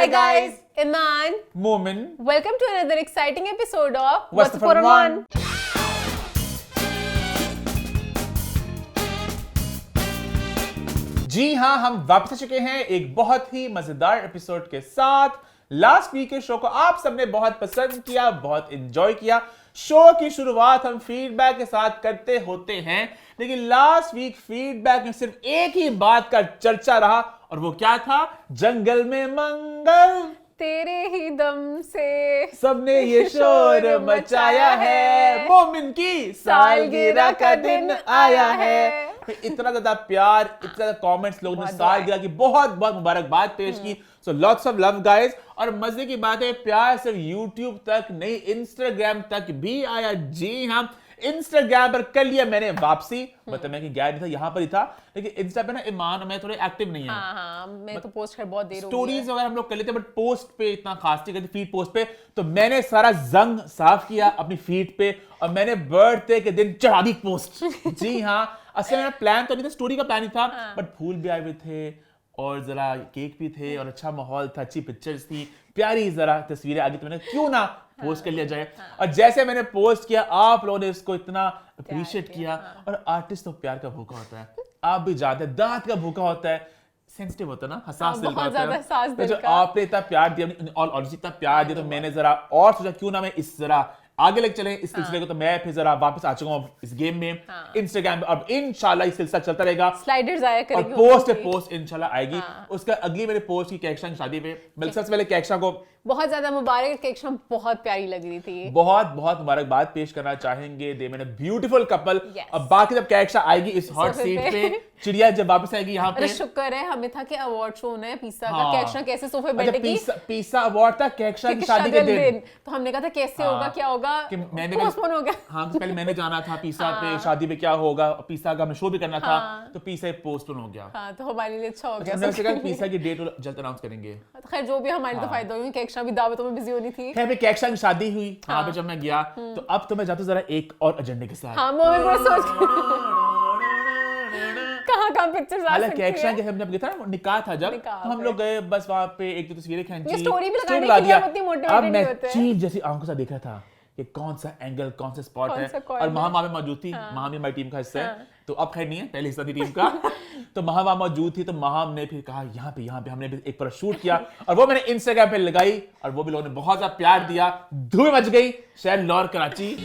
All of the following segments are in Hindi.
Hi guys, Iman. Momin. Welcome to another exciting episode of What's the Fun One? जी हाँ, हम वापस आ चुके हैं एक बहुत ही मजेदार एपिसोड के साथ। लास्ट वीक के शो को आप सबने बहुत पसंद किया, बहुत एंजॉय किया। शो की शुरुआत हम फीडबैक के साथ करते होते हैं, लेकिन लास्ट वीक फीडबैक में सिर्फ एक ही बात का चर्चा रहा, और वो क्या था? जंगल में मंगल तेरे ही दम से सबने ये शोर मचाया है, मोमिन की सालगिरह का दिन आया है। फिर इतना ज्यादा प्यार, इतना ज्यादा कमेंट्स, लोगों ने सालगिरह की बहुत बहुत मुबारकबाद पेश की। So lots of love guys. और मजे की बात है, प्यार सिर्फ यूट्यूब तक नहीं, इंस्टाग्राम तक भी आया। जी हाँ, इंस्टाग्राम पर कर लिया मैंने वापसी। मतलब मैं कि गया नहीं था, यहाँ पर ही था, लेकिन इंस्टा पे ना ईमान और मैं थोड़े एक्टिव नहीं है। हाँ, मैं तो पोस्ट कर बहुत देर हो गई है। स्टोरीज वगैरह हम लोग कर लेते हैं, बट पोस्ट पे इतना खास नहीं करते, फीड पोस्ट पे। तो मैंने सारा जंग साफ किया अपनी फीड पे, और मैंने बर्थडे के दिन चढ़ा दी पोस्ट। जी हाँ, असल मेरा प्लान तो नहीं था, स्टोरी का प्लान ही था, बट फूल भी आए हुए थे और जरा केक भी थे और अच्छा माहौल था, अच्छी पिक्चर्स थी, प्यारी जरा तस्वीरें आ गई, तो मैंने क्यों ना पोस्ट कर लिया जाए। और जैसे मैंने पोस्ट किया, आप लोगों ने इसको इतना अप्रिशिएट किया। और आर्टिस्ट तो प्यार का भूखा होता है, आप भी जानते हैं, दांत का भूखा होता है, सेंसिटिव होता है ना, हसास दिल का होता है। तो जो आपने इतना प्यार दिया और इतना प्यार दिया, तो मैंने जरा और सोचा क्यों ना मैं इस जरा आगे लेके चले इस सिलसिले को। तो मैं फिर जरा वापस आ चुका हूँ इस गेम में, इंस्टाग्राम पे। अब इंशाल्लाह इस सिलसिला चलता रहेगा, स्लाइडर्स आया करेंगे और पोस्ट पे पोस्ट इंशाल्लाह आएगी। उसका अगली मेरे पोस्ट की कैक्शा की शादी पे, बल्कि सबसे पहले कैक्शा को बहुत ज्यादा मुबारक। कैक्शा बहुत प्यारी लग रही थी, बहुत बहुत मुबारकबाद पेश करना चाहेंगे। दे मैंने ब्यूटीफुल कपल। Yes. अब बाकी जब कैक्शा आएगी इस हॉट सीट पे, चिड़िया जब वापस आएगी यहाँ पे, शुक्र है हमें था कि अवार्ड शो होना है पिज्जा का। कैक्शा कैसे सोफे बैठेगी, पिज्जा अवार्ड था कैक्शा की शादी के दिन। तो हमने कहा था कैसे होगा, क्या होगा, कि मैंने पोस्टपोन हो गया। हाँ, पहले मैंने जाना था पिज्जा पे, शादी पे क्या होगा, पिज्जा का हमें शो भी करना था, तो पिज्जा पोस्टपोन हो गया। हाँ, तो हमारे लिए अच्छा हो गया। हमने कहा पिज्जा की डेट जल्द अनाउंस करेंगे। खैर जो भी हमारे तो फायदा होगा, कैक्शा भी दावतों में बिजी होनी थी। खैर कैक्शा की शादी हुई वहां पे जब मैं गया, तो अब तो मैं जाता हूँ जरा एक और एजेंडे के साथ। हाँ, मोमिन पूरा सोच कहाँ पिक्चर्स आ सकती है। कैक्शा के हम जब गए था ना, निकाह था जब, तो हम लोग गए, बस वहां पे एक दो तस्वीरें खींची, ये स्टोरी भी लगाने के लिए हम उतनी मोटिवेटेड अब नहीं मैं होते हैं। चीज जैसी आंखों से देख रहा था कि कौन सा एंगल, कौन सा स्पॉट है। और महा वहां मौजूद थी, महा भी हमारी टीम का हिस्सा है, तो अब खैर नहीं है, पहले हिस्सा थी टीम का। तो महा वहां मौजूद थी, तो महा ने फिर कहा यहाँ पे हमने भी एक पर शूट किया, और वो मैंने इंस्टाग्राम पे लगाई, और वो भी लोगों ने बहुत ज्यादा प्यार दिया। धूम मच गई शहर लाहौर कराची।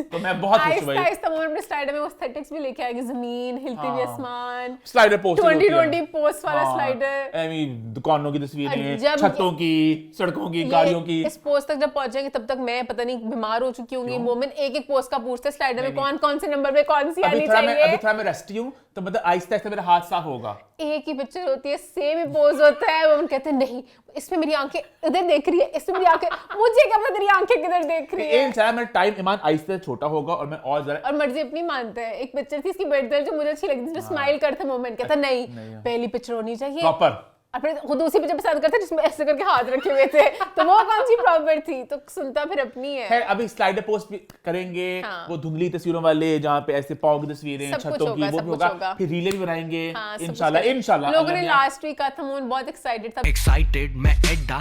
तो मैं बहुत खुश हुई। आहिस्ता मोमिन अपने स्लाइडर में वो एस्थेटिक्स भी लेके आएगी, जमीन हिलती हुई, आसमान, स्लाइडर पोस्ट 2020 पोस्ट वाला स्लाइडर, दुकानों की तस्वीरें, जब छतों की, सड़कों की, गाड़ियों की। इस पोस्ट तक जब पहुंचेंगे तब तक मैं पता नहीं बीमार हो चुकी होंगी। मोमिन एक एक पोस्ट का पूछते स्लाइडर में कौन कौन से नंबर पे कौन सी आनी चाहिए। अभी थोड़ा मैं रेस्टी हूं, तो मतलब आहिस्ता आहिस्ता मेरा हाथ साफ होगा। एक ही पिक्चर होती है, सेम ही पोज होता है। वो कहते हैं नहीं, इसमें मेरी आंखें इधर देख रही है, इसमें मेरी आंखें, मुझे क्या पता तेरी आंखें किधर देख रही है। इंशाल्लाह मेरा टाइम ईमान आहिस्ता छोटा होगा, और मैं और जरा और मर्जी अपनी मानते हैं। एक पिक्चर थी इसकी बर्थडे जो मुझे अच्छी लगी थी, जिसमें स्माइल करते मोमेंट, कहता नहीं पहली पिक्चर होनी चाहिए प्रॉपर। अपने खुद उसी पिक्चर पसंद करते जिसमें ऐसे करके हाथ रखे हुए थे, तो वो कौन सी प्रॉपर थी, तो सुनता फिर अपनी है। खैर अभी स्लाइडर पोस्ट भी करेंगे, वो धुंधली तस्वीरों वाले, जहां पे ऐसे पाव की तस्वीरें, छतों की, वो भी होगा। फिर रीलें भी बनाएंगे इंशाल्लाह। लोगों ने लास्ट वीक कहा था, मोहन बहुत एक्साइटेड था, एक्साइटेड मैं एडा,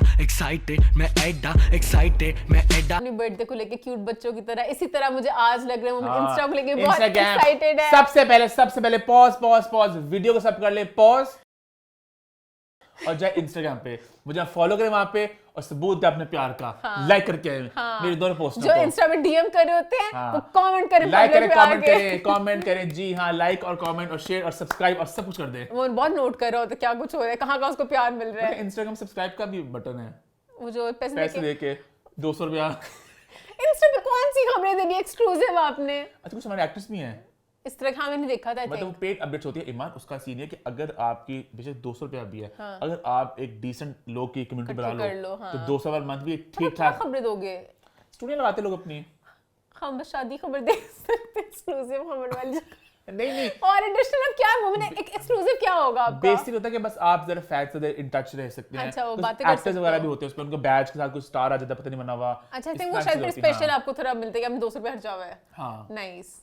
अपनी बर्थडे को लेके क्यूट बच्चों की तरह। इसी तरह मुझे आज लग रहा है मोमिन इंस्टा को लेके बहुत एक्साइटेड है। सबसे पहले पॉज वीडियो को सब कर ले पॉज, और जाए इंस्टाग्राम पे, मुझे फॉलो करें वहां पे, और सबूत दे अपने प्यार का, लाइक करके मेरे दोनों पोस्ट जो इंस्टा में डीएम कर रहे होते हैं वो कमेंट करें, लाइक करें, कमेंट करें। जी हाँ, लाइक और कमेंट और शेयर और सब्सक्राइब और सब कुछ कर दे। वो बहुत नोट कर रहा होता है क्या कुछ हो रहा है, कहाँ उसको प्यार मिल रहा है। इंस्टाग्राम सब्सक्राइब का भी बटन है, वो जो पैसे देके 200 रुपया। इंस्टा पे कौन सी खबरें देनी एक्सक्लूसिव आपने? अच्छा, कुछ हमारे एक्टर्स भी हैं इस तरह का, मैंने देखा था। मतलब पेड अपडेट्स होती है ईमान, उसका सीन है कि अगर आपकी बेशक 200 रुपया भी है, अगर आप एक डिसेंट लोग की कम्युनिटी बना लो, तो 200 पर मंथ भी ठीक ठाक खबरें दोगे। स्टूडियो लगाते लोग अपनी, हम बस शादी खबर दे सकते, एक्सक्लूसिव खबर वाली नहीं। और एडिशनल क्या है मोमिन, एक एक्सक्लूसिव क्या होगा आपका? बेसिक होता है कि बस आप जरा फैक्ट से इन टच रह सकते हैं। अच्छा, वो बातें कर सकते हैं। एक्टर्स वगैरह भी होते हैं उसमें, उनको बैच के साथ कुछ स्टार आ जाता है, पता नहीं बना हुआ। अच्छा, आई थिंक वो शायद स्पेशल आपको थोड़ा मिलता है कि हमने 200 रुपए खर्चा हुआ है। हाँ, नाइस।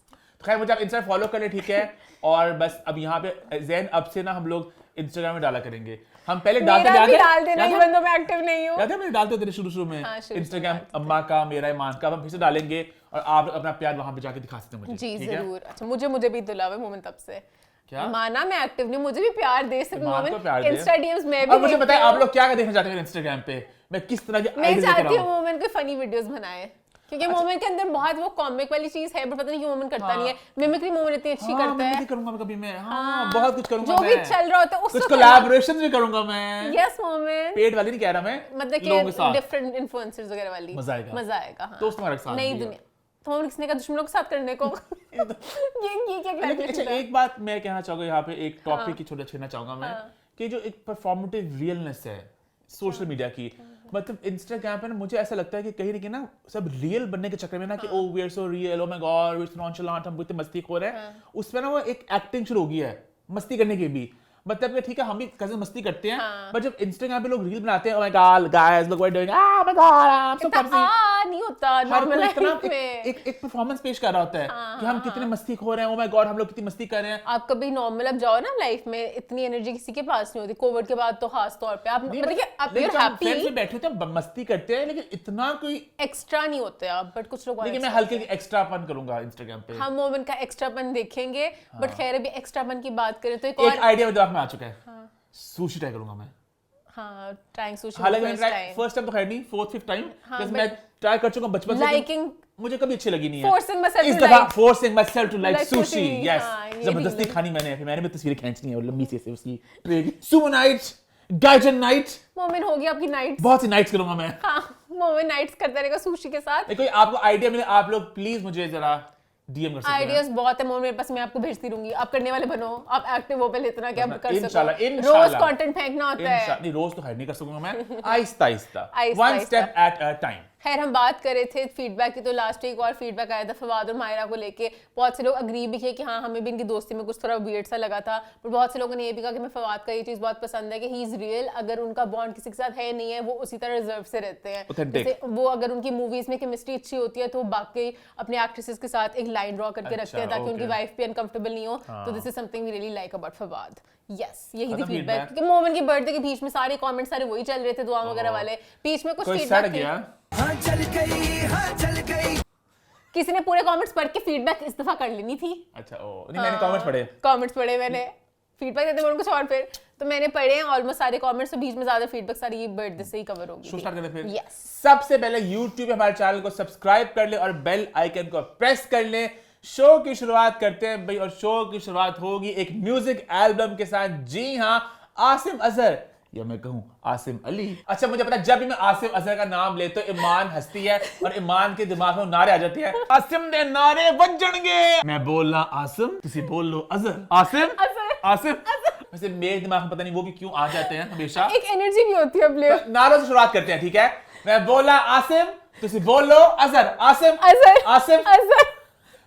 खैर मुझे आप इंस्टा फॉलो कर ले, ठीक है। और बस अब यहाँ पे जैन अब से ना हम लोग इंस्टाग्राम में डाला करेंगे। हम पहले मेरा भी डाल देना, इवन तो मैं एक्टिव नहीं हूँ। याद है मैंने डालते होते थे शुरू में हाँ, शुरू इंस्टाग्राम अम्मा का, मेरा, ईमान का, हम फिर से डालेंगे और आप अपना प्यार वहां पे जाके दिखा सकते हैं मुझे। जी ठीक है? जरूर। अच्छा, मुझे भी दिला हुआ मोमेंट तब से। क्या? माना मैं एक्टिव नहीं, मुझे भी प्यार दे सकते ईमान को प्यार मोमेंट। दे। इंस्टा डीएम्स मैं भी अब मुझे देखती बताएं हूँ। आप लोग क्या देखना चाहते हैं इंस्टाग्राम पे, मैं किस तरह की मैं आइडिया चाहती लेकर हूँ आऊं? मोमेंट कोई फनी वीडियोस बनाए, क्योंकि मोमेंट के अंदर बहुत वो कॉमिक वाली चीज है, बट पता नहीं क्यों मोमेंट करता नहीं है। मिमिक्री मोमेंट इतनी अच्छी करता मैं है। भी करूंगा कभी मैं, बहुत कुछ करूंगा जो मैं। भी चल रहा होता है कुछ उसको कोलैबोरेशंस भी करूंगा मैं। यस मोमेंट, पेड वाली नहीं कह रहा मैं, मतलब लोगों के कि साथ डिफरेंट इन्फ्लुएंसर्स वगैरह वाली मजा आएगा। मजा आएगा। हाँ। दोस्त हमारे साथ नई भी है। दुनिया तो हम किसने का दुश्मनों के साथ करने को ये क्या लेकिन अच्छा क्लैरिफिकेशन है? एक बात मैं कहना चाहूंगा यहाँ पे, एक टॉपिक की छोटा छेड़ना चाहूंगा मैं, कि जो एक परफॉर्मेटिव रियलनेस है सोशल मीडिया की, मतलब इंस्टाग्राम पे ना मुझे ऐसा लगता है कि कहीं ना कहीं ना सब रियल बनने के चक्कर में ना कि oh we are so real, oh my god we are nonchalant, हम इतने मस्ती खो रहे हैं, उसमें ना वो एक एक्टिंग शुरू हो गई है मस्ती करने की भी। मतलब कि ठीक है हम भी कजन मस्ती करते हैं, पर जब इंस्टाग्राम पे लोग रील बनाते हैं, ओ my God guys look what doing, O my God I am so funny, नहीं होता हर नॉर्मल कोई इतना लाइफ में। एक परफॉर्मेंस पेश कर रहा होता है कि हम कितने मस्ती खो रहे हैं, ओ माय गॉड हम लोग कितनी मस्ती कर रहे हैं। आप कभी नॉर्मल अब जाओ ना लाइफ में, इतनी एनर्जी किसी के पास नहीं होती। कोविड के बाद तो खास तौर पे आप मतलब कि आप लेकिन you're हम फ्रेंड्स happy, में बैठे होते हैं मस्ती करते हैं, लेकिन इतना कोई, एक्स्ट्रा नहीं होते आप, बट कुछ लोग और लेकिन मैं extra हल्के एक्स्ट्रापन करूंगा इंस्टाग्राम पे। हम मोमेंट का एक्स्ट्रापन देखेंगे। बट खैर अभी एक्स्ट्रापन की बात करें तो एक एक और आइडिया दिमाग में आ चुका है, सुशी ट्राई करूंगा मैं। हाँ, ट्राइंग सुशी हालांकि मैंने फर्स्ट टाइम तो खैर नहीं, फोर्थ फिफ्थ टाइम मैं ट्राई कर चुका हूं बचपन से, लाइकिंग मुझे कभी अच्छी लगी नहीं है। Forcing myself इस to दफा like- forcing myself to like like sushi, sushi, yes हाँ, ये जबरदस्ती भी- खानी मैंने, फिर मैंने भी तस्वीरें खींचनी है और लंबी सी उसकी सुबह नाइट, गाइजन नाइट, मोमेंट हो गया आपकी नाइट्स। बहुत सी नाइट्स करूंगा मैं। हाँ, मोमेंट नाइट्स करता रहेगा सुशी के साथ। कोई आपको आइडिया मिले आप लोग प्लीज मुझे जरा डीएम कर सकते हैं। आइडियाज बहुत है मोमेंट मेरे पास, मैं आपको भेजती रहूंगी। आप करने वाले बनो, आप एक्टिव हो पहले इतना कि आप कर इंशाल्लाह, सको। इंशाल्लाह। रोज कंटेंट फेंकना होता है। नहीं रोज तो खैर नहीं कर सकूंगा मैं, आहिस्ता आहिस्ता, आहिस्ता one step at a time. खैर हम बात कर रहे थे फीडबैक की, तो लास्ट वीक और फीडबैक आया था फवाद और मायरा को लेके। बहुत से लोग अग्री भी किए कि हाँ हमें भी इनकी दोस्ती में कुछ थोड़ा वियर्ड सा लगा था, पर बहुत से लोगों ने ये भी कहा कि मैं फवाद का ये चीज़ बहुत पसंद है कि ही इज़ रियल। अगर उनका बॉन्ड किसी के साथ है नहीं है, वो उसी तरह रिजर्व से रहते हैं। Authentic. जैसे वो अगर उनकी मूवीज में केमिस्ट्री अच्छी होती है तो वो बाकी अपने एक्ट्रेसेस के साथ एक लाइन ड्रॉ करके रखते हैं ताकि उनकी वाइफ भी अनकंफर्टेबल नहीं हो। तो this is something we really like about Fawad. Yes, यही थी फीडबैक। क्योंकि मोमेंट के बर्थडे के बीच में सारे कमेंट्स सारे वही चल रहे थे, दुआ वगैरह वाले। बीच में कुछ कोई सड़ फीडबैक गया, हाँ चल गई। किसी ने पूरे कमेंट्स पढ़ के फीडबैक इस दफा कर लेनी थी। अच्छा ओ नहीं मैंने कमेंट्स पढ़े, कमेंट्स पढ़े मैंने, फीडबैक देते बोल कुछ और, फिर तो मैंने पढ़े हैं ऑलमोस्ट सारे कमेंट्स। तो बीच में ज्यादा फीडबैक सारी ये बर्थडे से ही कवर होगी। शो स्टार्ट करते हैं फिर। यस, सबसे पहले YouTube पे हमारे चैनल को सब्सक्राइब कर ले और बेल आइकन को प्रेस कर ले। शो की शुरुआत करते हैं भाई, और शो की शुरुआत होगी एक म्यूजिक एल्बम के साथ। जी हाँ, आसिम अजहर या मैं कहूं आसिम अली। अच्छा मुझे पता है जब भी मैं आसिम अजहर का नाम ले तो ईमान हंसती है और ईमान के दिमाग में नारे आ जाते हैं, आसिम दे नारे बजणगे। मैं बोल रहा आसिम, तुसी बोल लो अजहर। आसिम आसिम वैसे मेरे दिमाग में पता नहीं वो भी क्यों आ जाते हैं हमेशा। एक एनर्जी भी होती है प्लेयर। तो नारों से शुरुआत करते हैं, ठीक है? मैं बोला आसिम, तुसी बोल लो अजहर। आसिम अजहर आसिम अजहर।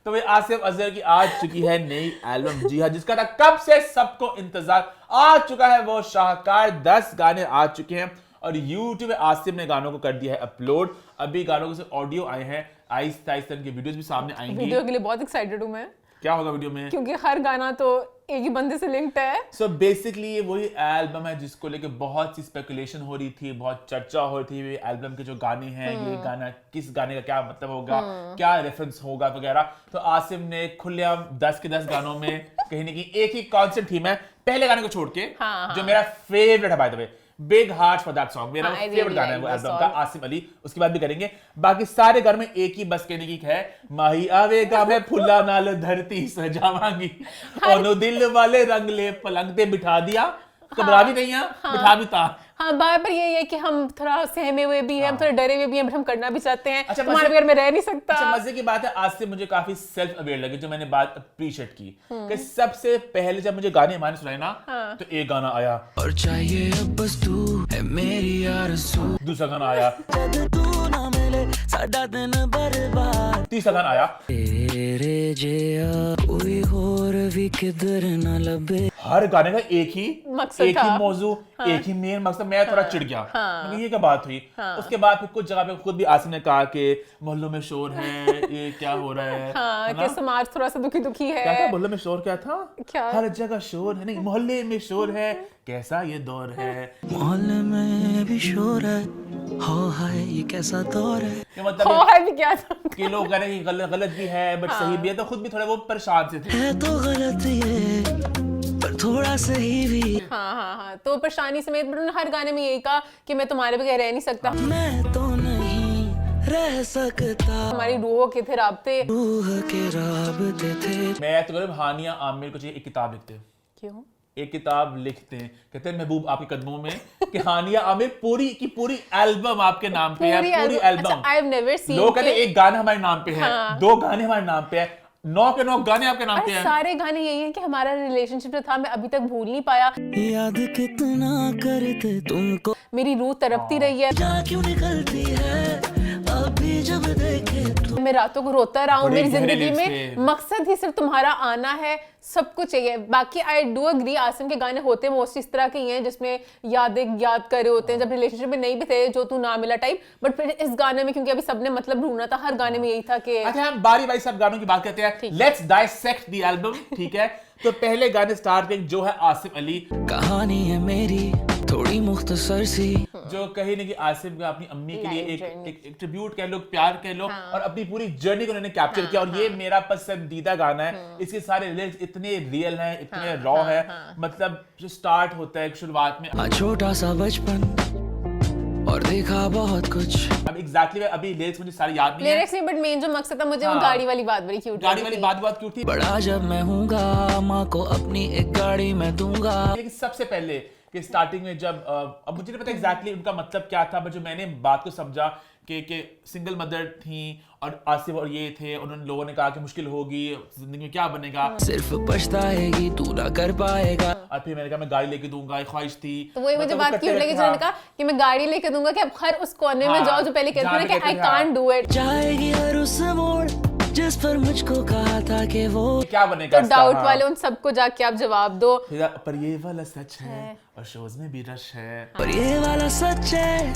तो भाई आसिफ अजहर की आ चुकी है नई एल्बम। जी हाँ, जिसका था कब से सबको इंतजार। आ चुका है वो शाहकार, 10 गाने आ चुके हैं और YouTube पे आसिफ ने गानों को कर दिया है अपलोड। अभी गानों के ऑडियो आए हैं, आहिस्ता आहिस्ता इनके वीडियोस भी सामने आएंगी। वीडियो के लिए बहुत एक्साइटेड हूं मैं, क्या होगा वीडियो में? क्योंकि हर गाना तो एक ही बंदे से लिंक्ड है। सो बेसिकली ये वही एल्बम है जिसको लेके बहुत सी स्पेकुलेशन हो रही थी, बहुत चर्चा हो रही थी एल्बम के जो गाने हैं, ये गाना किस गाने का क्या मतलब होगा, क्या रेफरेंस होगा वगैरह। तो आसिम ने खुलेआम 10 के 10 गानों में कहीं ना कहीं एक ही कॉन्सेप्ट थीम है, पहले गाने को छोड़ के, जो मेरा फेवरेट है by the way, big heart for that song, मेरा फेवरेट गाना है वो एल्बम का, आसिम अली। उसके बाद भी करेंगे। बाकी सारे गानों में एक ही बस कहने की है, माही आवेगा मैं फुल्ला नाल धरती सजावांगी, ओनो दिल वाले रंग ले पलंग पे बिठा दिया, घबरा भी नहीं है, बिठा भी था। हाँ, बार बार ये है कि हम थोड़ा सहमे हुए भी हैं, हम थोड़े डरे हुए भी हैं, बट हम करना भी चाहते हैं। अच्छा, तुम्हारे बगैर मैं रह नहीं सकता। अच्छा मजे की बात है, आज से मुझे काफी सेल्फ अवेयर लगी, जो मैंने बात अप्रिशिएट की कि सबसे पहले जब मुझे गाने माने सुनाए ना, तो एक गाना आया और चाहिए अब बस तू है मेरी आरज़ू, दूसरा गाना आया, जद तू ना मिले साडा दिन बर्बाद, तीसरा गाना आया, तेरे जिया कोई होर भी किधर ना लबे, हर गाने का एक ही मकसद था। मौजू, एक ही मेन मकसद। मैं थोड़ा चिढ़ गया, मैंने कहा, ये क्या बात हुई। उसके बाद फिर कुछ जगह पे खुद भी आसिम ने कहा कि मोहल्लों में शोर है, ये क्या हो रहा है, हाँ, है ना? कि समाज थोड़ा सा दुखी दुखी है। क्या था मोहल्लों में शोर, क्या था? क्या? हर जगह शोर है, नहीं मोहल्ले में शोर है, कैसा ये दौर है। मोहल्ले में भी शोर है, हो हाय ये कैसा दौर है। ये मतलब हो है भी क्या था? कि लोग कह रहे हैं कि गलत गलत भी है बट सही भी है, तो खुद भी थोड़े वो परेशान से थे। है तो गलत ये पर थोड़ा सही भी। हाँ, तो परेशानी समेत उन्होंने हर गाने में यही कहा कि मैं तुम्हारे बगैर रह नहीं सकता। मैं तो नहीं रह सकता, हमारी रूहों के थे राब्ते। रूह के राबते थे। मैं तो कह हानिया आमिर को चाहिए एक किताब लिखते, क्यों? एक किताब लिखते हैं, कहते हैं महबूब आपके कदमों में, कि हानिया आमिर पूरी की पूरी एल्बम आपके नाम पे है, पूरी एल्बम। अच्छा, I've never seen लोग कहते हैं के- एक गाना हमारे नाम पे है, हाँ। 2 गाने हमारे नाम पे है, 9 के 9 गाने आपके नाम पे अरे हैं। सारे गाने यही हैं कि हमारा रिलेशनशिप जो था मैं अभी तक भूल नहीं पाया, याद कितना करते तुमको, मेरी रूह तड़पती रही है, जा क्यों निकलती है अभी जब देखे तो। मैं रातों को रोता रहा हूँ। बड़े मेरी गहरे जिंदगी lyrics में थे। मकसद ही सिर्फ तुम्हारा आना है, सब कुछ चाहिए। बाकी आई डू अग्री, आसिम के गाने होते मोस्टली इस तरह के ही हैं जिसमें यादें याद कर रहे होते हैं जब रिलेशनशिप में नहीं भी थे, जो तू ना मिला टाइप। बट फिर इस गाने में क्योंकि अभी सबने मतलब ढूंढना था, हर गाने में यही था कि अच्छा, हम बारी बारी सब गानों की बात करते हैं। लेट्स डाइसेक्ट द एल्बम, ठीक है? तो पहले गाने स्टार्ट करें जो है आसिफ अली, कहानी है मेरी थोड़ी मुख्तसर सी, जो कहीं ना कहीं आसिफ का अपनी अम्मी के लिए Life एक journey। एक ट्रिब्यूट कह लो, प्यार कह लो, और अपनी पूरी जर्नी को उन्होंने कैप्चर किया। और ये मेरा पसंदीदा गाना है। इसके सारे लिरिक्स इतने रियल हैं, इतने रॉ है। मतलब जो स्टार्ट होता है शुरुआत में, आ छोटा सा बचपन और देखा बहुत कुछ। अब एग्जैक्टली अभी लिरिक्स मुझे सारे याद नहीं है। लिरिक्स नहीं, बट मेन जो मकसद था मुझे वो हाँ। गाड़ी वाली बात बड़ी क्यूट गाड़ी वाली बात क्यों थी? बड़ा जब मैं हूँगा माँ को अपनी एक गाड़ी मैं दूंगा। लेकिन सबसे पहले कि स्टार्टिंग में जब अब मुझे नहीं पता एग्जैक्टली उनका मतलब क्या था, बट जो मैंने बात को समझा कि सिंगल मदर थी और आसिफ और ये थे, उन्होंने लोगों ने कहा कि मुश्किल होगी जिंदगी में, क्या बनेगा, सिर्फ पछताएगी तू ना कर पाएगा। और फिर मैंने कहा मैं गाड़ी लेके दूंगा, एक ख्वाहिश थी। तो वही मुझे मतलब बात वो क्यूट करते लगी रहते- जिन्होंने कहा कि मैं गाड़ी लेके दूंगा, कि अब हर उस कोने में हाँ, जाओ जो पहले कहते जहाँ थे पे कि आई कहते थे, कांट डू इट। जाएगी हर उस मोड़ जिस पर मुझको कहा था कि वो। क्या बनेगा तो इसका, डाउट हाँ। वाले उन सबको जाके आप जवाब दो। फिर पर ये वाला सच है और शोज में भी रश है, पर ये वाला सच है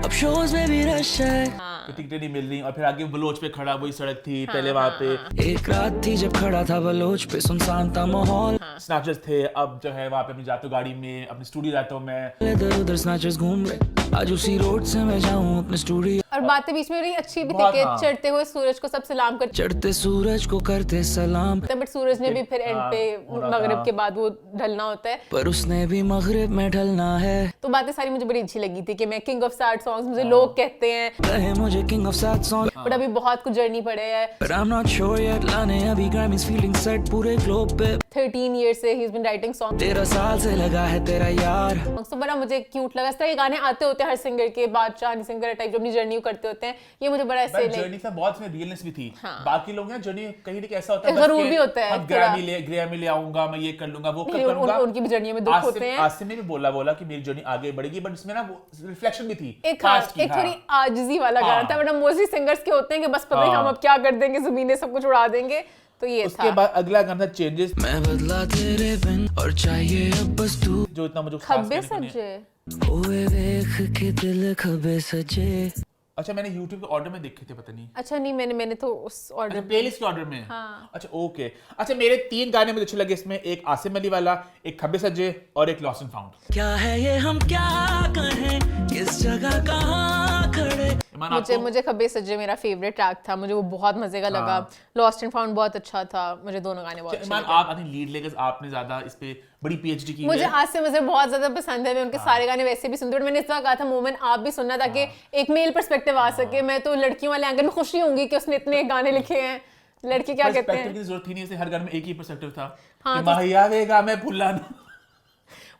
अब शोज में भी रश है। तो टिकटें नहीं मिल रही। और फिर आगे बलोच पे खड़ा, वही सड़क थी पहले वहां पे, एक रात थी जब खड़ा था बलोच पे, सुनसान था माहौल। स्नैचर्स थे। अब जो है वहां पे मैं जाता हूँ गाड़ी में, अपनी स्टूडियो जाता हूँ मैं। इधर उधर स्नैचर्स घूम रहे, आज उसी रोड से मैं जाऊं अपने स्टूडियो। और बातें बीच में बड़ी अच्छी भी थी बहुत, कि हाँ। चढ़ते हुए सूरज को सब सलाम करते चढ़ते सूरज को करते सलाम, हैं, बट सूरज ने भी फिर एंड हाँ, पे होना मगरिब था। के बाद वो ढलना होता है। पर उसने भी मगरिब में ढलना है। तो बातें सारी मुझे बड़ी अच्छी लगी थी कि मैं किंग ऑफ सैड सॉन्ग्स मुझे लोग कहते हैं, कहे मुझे king of sad song, but अभी बहुत कुछ जर्नी पड़े है। but I'm not sure yet। लाने अभी ग्रैमीज फीलिंग सेट पूरे ग्लोब पे। 13 years से ही इज बीन राइटिंग सॉन्ग। 13 साल से लगा है तेरा यार। तो बड़ा मुझे क्यूट लगा। इस तरह के गाने आते होते हैं हर सिंगर के, बादशाह हनी सिंगर टाइप जो अपनी जर्नी करते होते हैं, ये मुझे बड़ा ऐसे बट जर्नी का बहुत इसमें रियलनेस भी थी। हाँ। बाकी लोग हैं जर्नी कहीं ना कहीं ऐसा होता है, गरूर भी होता है हम थोड़ा। ग्रैमी ले आऊंगा, मैं ये कर लूंगा, वो कर नहीं, करूंगा। उनकी भी जर्नी में दुख होते हैं। आसिफ ने भी बोला कि मेरी जर्नी आगे बढ़ेगी, बट इसमें ना वो रिफ्लेक्शन भी थी एक past की, एक हाँ। थोड़ी आजिजी वाला गाना हाँ। था, वरना मोस्टली सिंगर्स के होते हैं कि बस पता नहीं हाँ। हम अब क्या कर देंगे, जमीनें सब कुछ उड़ा देंगे। तो ये उसके था बाद अगला गाना चेंजेस, मैं बदला तेरे बिन और चाहिए अब बस तू। जो इतना मुझे खास खब्बे कहने को नहीं- सज्जे। ओए देख के दिल खबे सजे। अच्छा, मैंने YouTube के ऑर्डर में देखे थे, पता नहीं। अच्छा नहीं, मैंने तो उस अच्छा, ऑर्डर प्लेलिस्ट के ऑर्डर में। हाँ। अच्छा, ओके। अच्छा, मेरे 3 गाने मुझे अच्छे लगे इसमें, एक आसिम अली वाला, एक खब्बे सज्जे और एक लॉस्ट एंड फाउंड। क्या है ये हम क्या कहें, किस जगह कहाँ खड़े। ईमान, आपको? मुझे खब्बे सज्जे मेरा फेवरेट ट्रैक था, मुझे वो बहुत मजे का लगा। लॉस्ट एंड फाउंड बहुत अच्छा था, मुझे दोनों गाने बहुत अच्छे ईमान, लगे। आप अपनी लीड लेकर आपने ज्यादा इस पे बड़ी PhD की मुझे है। आज से मुझे बहुत ज्यादा पसंद है, मैं उनके सारे गाने वैसे भी सुनती हूँ। मैंने इस बार कहा था मोमेंट आप भी सुनना, ताकि एक मेल पर्सपेक्टिव आ सके। मैं तो लड़कियों वाले एंगल में खुशी होंगी कि उसने इतने गाने लिखे हैं। लड़के क्या कहते पर्सपेक्टिव हैं, की जरूरत ही नहीं है, हर घर में एक ही पर्सपेक्टिव था हाँ, कि तो- माहिया वेगा मैं भुलाना।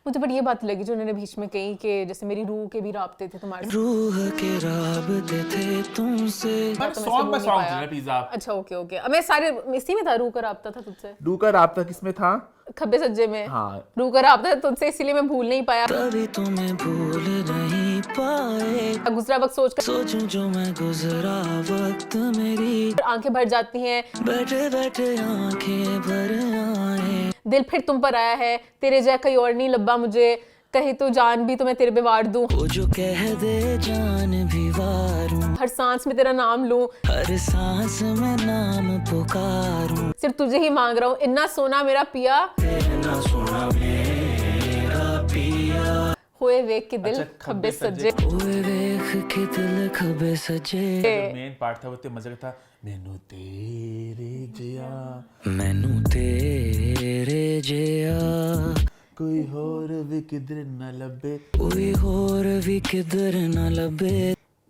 मुझे बड़ी ये बात लगी जो उन्होंने बीच में कही कि जैसे मेरी रूह के भी राब्ते थे तुम्हारे साथ। रूह के राबते थे तुमसे। मैंने तो मैं सॉन्ग बाय सुन नहीं सॉन्ग पाया। सुना पिज़्ज़ा। अच्छा ओके ओके, अब मैं सारे इसी में था, रूह का राब्ता था तुझसे, डू का राब्ता किसमें था? खब्बे सज्जे में। हाँ। रूह का राब्ता था तुझसे, इसीलिए मैं भूल नहीं पाया। तभी तुम्हें भूल नहीं पाए, गुजरा वक्त सोच कर सोचूं जो मैं गुजरा वक्त मेरी। आंखें भर जाती हैं, बैठे बैठे आंखें भर आए। दिल फिर तुम पर आया है, तेरे जैसा कहीं और नहीं लब्बा मुझे, कहीं तो जान भी तुम्हें तेरे पे वार दूं, वो जो कह दे जान भी वारूं, हर सांस में तेरा नाम लूं, हर सांस में नाम पुकारूं, सिर्फ तुझे ही मांग रहा हूँ, इन्ना सोना मेरा पिया, ना सोना मेरा पिया, होए वेख के दिल अच्छा, खब्बे खब्बे सज्जे। ओए वेख के दिल खबे सजे, मेन पार्ट था वो इतने मजे का था, मैनू तेरे जिया मैनू तेरे जिया, कोई होर भी किधर न लबे, कोई होर भी किधर न लबे।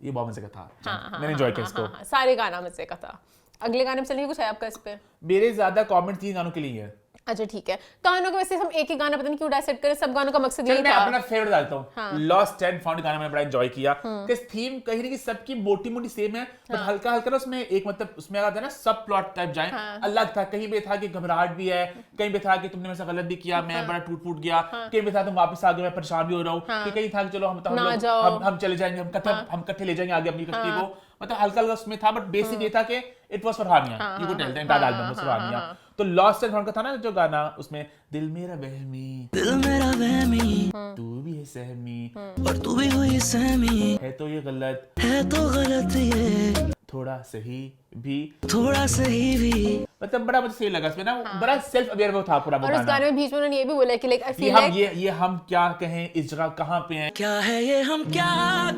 ये बहुत मजे का था। मैंने एंजॉय किया इसको। हाँ, सारे गाना मजे का था। अगले गाने में चलिए, कुछ है आपका इस पे? मेरे ज्यादा कमेंट 3 गानों के लिए ही है। अच्छा ठीक है, गानों का वैसे हम एक ही गाना पता नहीं क्यों डाइसेक्ट करें, सब गानों का मकसद चल यही मैं था। अपना फेवरेट डालता हूँ, लॉस्ट एंड फाउंड गाना मैंने बड़ा एंजॉय किया। इस थीम कहीं ना कहीं सबकी मोटी मोटी सेम है, बट हल्का हल्का ना उसमें एक मतलब उसमें आता है ना सब प्लॉट टाइप जाए अलग था। कहीं पे था कि घबराहट भी है, कहीं पे था कि तुमने मेरे साथ गलत भी किया, मैं बड़ा टूट फूट गया, कहीं पे था तुम वापस आ गए, मैं परेशान भी हो रहा हूँ, कहीं था कि चलो हम चले जाएंगे, हम इकट्ठे ले जाएंगे आगे अपनी कश्ती को। मतलब हल्का हल्का उसमें था, बट बेसिक ये था कि it was for Hania, you could tell the entire album was for Hania. तो लॉस्ट एंड फाउंड का था ना जो गाना, उसमें दिल मेरा वहमी, दिल मेरा वहमी, तू भी है सहमी, और तू भी हुई सहमी, है तो ये गलत, है तो गलत ये, थोड़ा सही भी, थोड़ा सही भी। मतलब बड़ा मुझे सही लगा इसमें ना, बड़ा सेल्फ अवेयर वो था पूरा वो और उस गाना। गाने में बीच में उन्होंने ये भी बोला कि लाइक आई ये फील हम लाइक ये हम क्या कहें, इस जगह कहाँ पे हैं, क्या है ये हम क्या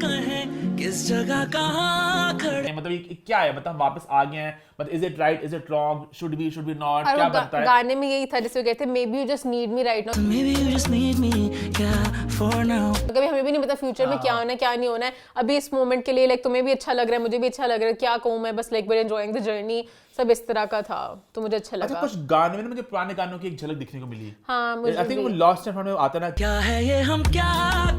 कहें, किस जगह कहाँ खड़े। मतलब ये क्या है, मतलब हम वापस आ गए हैं, मतलब is it right, is it wrong, should be not, और क्या वो बनता है। गाने में यही था जिसमें कहते may be you just need me right now, Maybe you just need me, yeah, for now. कभी हमें भी नहीं पता फ्यूचर में क्या होना है क्या नहीं होना है। अभी इस मोमेंट के लिए लाइक तुम्हें भी अच्छा लग रहा है, मुझे भी अच्छा लग रहा है, क्या कहूँ मैं, बस like we are enjoying the journey, सब इस तरह का था, तो मुझे अच्छा अच्छा लगा। कुछ गाने में ना मुझे पुराने गानों की एक झलक दिखने को मिली। हाँ मुझे आई थिंक वो लॉस्ट एंड फाउंड में आता ना, क्या है ये हम क्या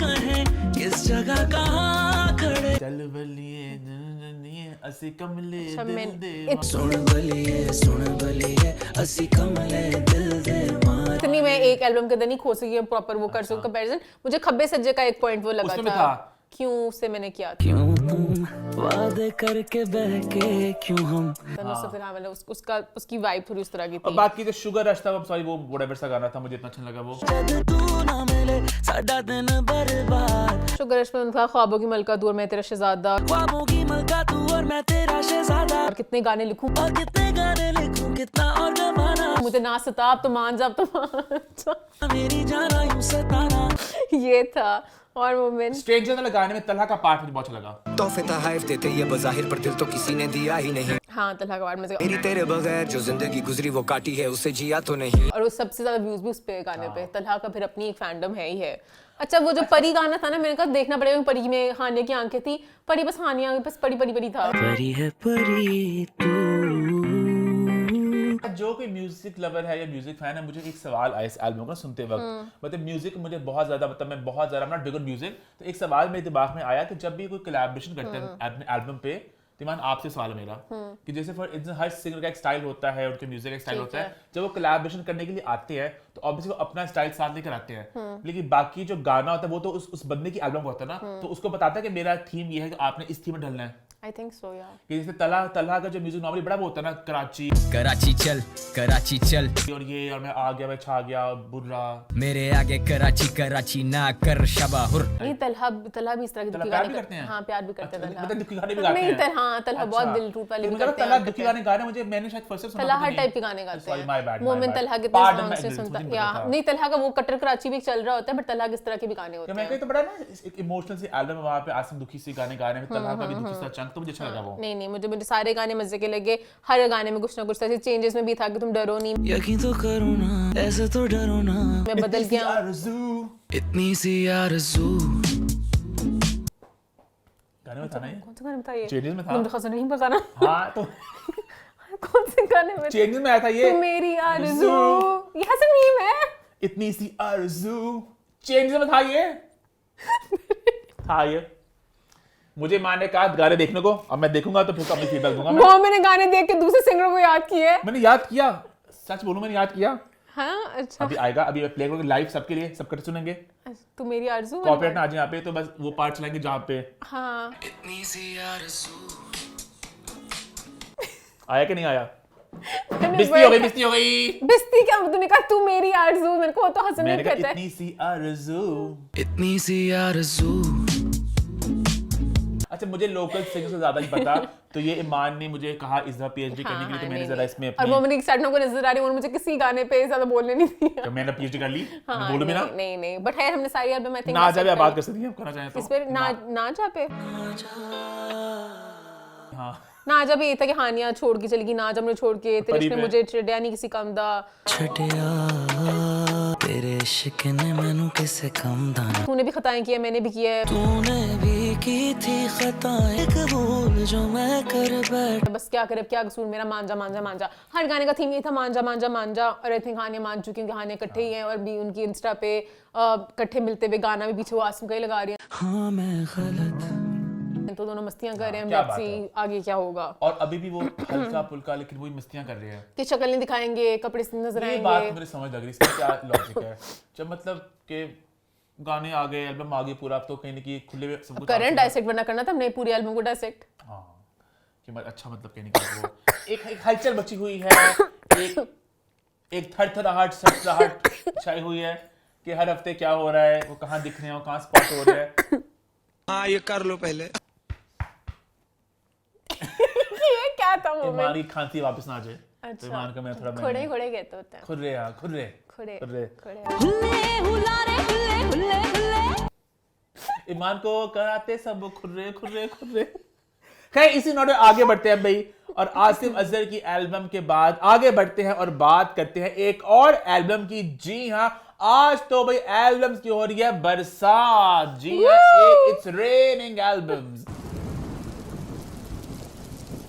कहें, किस जगह कहाँ खड़े। चल बलिए नन्निए असी कमले अच्छा, दिल मैं- दे सुन बलिए असी कमले दिल दे मार। इतनी मैं एक एल्बम के अंदर नहीं खो सकी प्रॉपर वो कर सकूं कंपैरिजन। मुझे खब्बे सज्जे का एक पॉइंट वो लगा उसमें भी था, था। क्यों उससे मैंने किया था क्यों तुम वादे करके बहके, क्यों हम। नुसरत फतेह खान वाला उसका उसकी वाइब थोड़ी उस तरह की और थी। बाकी जो शुगर रश था, सॉरी वो व्हाटएवर सा गाना था, मुझे इतना अच्छा लगा वो। जब तू ना मिले साडा दिन बर्बाद, शुगर रश में उनका ख्वाबों की मलका तू और मैं तेरा शहजादा, ख्वाबों की मलका तू और मैं तेरा शहजादा, और कितने गाने लिखूं, और कितने गाने लिखूं, कितना और गवाना, मुझे ना सता अब तो मान जा, अब तो मान जा। मेरी जाना यूं सताना। ये था। और मोमेंट स्ट्रेंजर वाले गाने में तलहा का पार्ट मुझे बहुत अच्छा लगा। तोहफे तहाइफ देते ये बज़ाहिर पर दिल तो किसी ने दिया ही नहीं। हाँ तलहा का वार में मेरी तेरे बगैर जो जिंदगी गुजरी वो काटी है, उसे जिया तो नहीं। और उस सबसे ज्यादा व्यूज भी उस पे गाने पे। तलहा का फिर अपनी एक फैंडम है ही है। अच्छा वो जो परी गाना था ना, मैंने कहा देखना पड़ेगा, परी में हानिया की आंखें थी, परी बस हानिया बस परी परी परी था। परी है परी तू। जो कोई म्यूजिक लवर है या म्यूजिक फैन है, मुझे एक सवाल आया इस एल्बम को सुनते वक्त। मतलब म्यूजिक मुझे बहुत ज्यादा, मतलब मैं बहुत ज्यादा नॉट बिग ऑन म्यूजिक, तो एक सवाल मेरे दिमाग में आया कि जब भी कोई कोलैबोरेशन करते हैं अपने एल्बम पे, तो ईमान आपसे सवाल है मेरा कि जैसे फॉर इंस्टेंस हर सिंगर का एक स्टाइल होता है, उनके म्यूजिक का एक स्टाइल होता है, जब वो कोलैबोरेशन करने के लिए आते हैं तो ऑब्वियसली वो अपना स्टाइल साथ लेकर आते हैं, लेकिन बाकी जो गाना होता है वो तो उस बंदे की एल्बम होता है ना, तो उसको बताता है कि मेरा थीम ये है कि आपने इस थीम में ढलना है। आई थिंक सो यार। कि जैसे तलहा का जो म्यूजिक नॉर्मली बड़ा वो होता है ना, कराची कराची चल और ये, और मैं आ गया, मैं छा गया, बुर्रा, मेरे आगे कराची ना कर शबाहुर। नहीं तलहा भी इस तरह के दुखी प्यार गाने भी करते हैं? हाँ प्यार भी करते हैं अच्छा, तलहा। मतलब दुखी गाने भी गाते नहीं हैं? हाँ तलहा बहुत दिल टूट वाले भी करते हैं। तलहा दुखी गाने गा रहे हैं, मुझे मैंने शायद फर्स्ट सुना तलहा पता हर नहीं। टाइप के गाने गाते Sorry, my bad, हैं। my मोमिन bad. तलहा कितने Pardon सॉन्ग my से ignorance, सुनता मुझे या नहीं पता था। नहीं तलहा का वो कट्टर कराची भी चल रहा होता है, बट तलहा किस तरह के भी गाने होते तो मैं हैं। कहीं तो बड़ा ना एक इमोशनल सी एल्बम है, वहां पे आसिम दुखी सी गाने गा रहे हैं, तलहा का भी दुखी सा चंक, तो मुझे अच्छा लगा वो। नहीं नहीं मुझे सारे गाने मजे के लगे। हर गाने में कुछ ना कुछ ऐसे चेंजेस में भी था कि तुम डरो नहीं, यकीन तो करो ना, ऐसे तो डरो ना, मैं बदल गया। आरज़ू इतनी सी आरज़ू। गाने में था ना ये? कौन सा गाना बताइए? चेंजेस में था। मुझे खासा नहीं पता ना। हाँ तो कौन से गाने में? चेंजेस में आया था ये, तू मेरी आरज़ू, ये हसन मीम है। इतनी सी आरज़ू, चेंजेस में था ये, था ये। मुझे माँ ने कहा गाने देखने को, अब मैं देखूंगा तो फिर तो अपनी फीडबैक दूंगा मैं। वो मैंने गाने देख के दूसरे सिंगर को याद किए। मैंने याद किया, सच बोलूं मैंने याद किया। हाँ अच्छा। अभी आएगा, अभी मैं प्ले करूंगा लाइव सबके लिए, सब कर सुनेंगे। तू मेरी आरज़ू। कॉपीराइट ना आ जाए यहाँ पे, तो बस वो पार्ट चलाएंगे जहाँ पे हाँ इतनी सी आरज़ू। आया कि नहीं आया। बिस्ती हो गई, बिस्ती हो गई। बिस्ती क्या, तूने कहा तू मेरी आरज़ू, मेरे को तो हंसने मैंने कहा कहता है। इतनी सी आरज़ू। इतनी सी आरज़ू। अच्छा, मुझे लोकल सिंगर से ज्यादा नहीं पता, तो ये ईमान ने मुझे कहा इस दफा पीएचडी करने के लिए, तो मैंने जरा इसमें और अपनी वो मेरी एक्साइटमेंट को नजर आ रही है, उन्होंने मुझे किसी गाने पे ज्यादा बोलने नहीं दिया। तो मैंने पीएचडी कर ली। हाँ, बोलो भी ना, नहीं बट है, हमने सारी एल्बम आई थिंक ना जावे बात कर सकती हैं, करना चाहें तो। इस पे ना जा पे हाँ, ना जा पे ये था कि हानिया छोड़ के चली गई, ना जा मुझे छोड़ के, तेरे परी इश्क ने पे। मुझे छड़िया नहीं किसी काम दा, छटिया तेरे इश्क ने मैनू किसे कम दाना। तूने भी खताएं की है, मैंने भी किया है, तूने भी की थी खताएं कबूल जो मैं कर बैठ। बस क्या करे, अब क्या कसूर मेरा, मान जा। हर गाने का थीम ये था मान जा, और आई थिंक हानिया मान चुकी, क्योंकि हानिया इकट्ठे ही हैं और भी उनकी इंस्टा पे इकट्ठे मिलते हुए गाना भी पीछे वो आसिम का ही लगा रही हाँ मैं गलत। हैं, तो दोनों मस्तियां कर रहे हैं, क्या लेट्स बात सी है। आगे क्या होगा। और अभी भी वो हल्का पुल्का लेकिन वही मस्तियां कर रहे हैं। कि शक्ल नहीं दिखाएंगे, कपड़े से नजर ये बात आएंगे, मुझे समझ लग रही है, इसमें क्या लॉजिक है? जब मतलब कि गाने आ गए, एल्बम आ गई, पूरा अब तो कहीं ना कहीं खुले में सब कुछ करंट डाइसेक्ट वरना करना था हमने पूरी एल्बम को डाइसेक्ट। हाँ, कि अच्छा मतलब कहने का वो एक हलचल बची हुई है, एक थरथराहट सटराहट छाई हुई है कि हर हफ्ते क्या हो रहा है, वो कहाँ दिख रहे हैं, कहाँ स्पॉट हो रहे हैं। हाँ ये कर लो पहले। ये क्या था ईमान मोमेंट? की खांसी वापस ना आ जाए, तो अच्छा। ईमान का मैं थोड़ा खोड़े खोड़े कहते होते हैं, खुर्रे, हाँ खुर्रे खोड़े खुर्रे। खोड़े। ईमान को कराते सब खुर्रे खुर्रे खुर्रे। खैर, इसी नोट में आगे बढ़ते हैं भाई, और आसिम अजहर की एल्बम के बाद आगे बढ़ते हैं और बात करते हैं एक और एल्बम की। जी हाँ, आज तो भाई एल्बम्स की हो रही है बरसात। जी हाँ, इट्स रेनिंग एल्बम्स।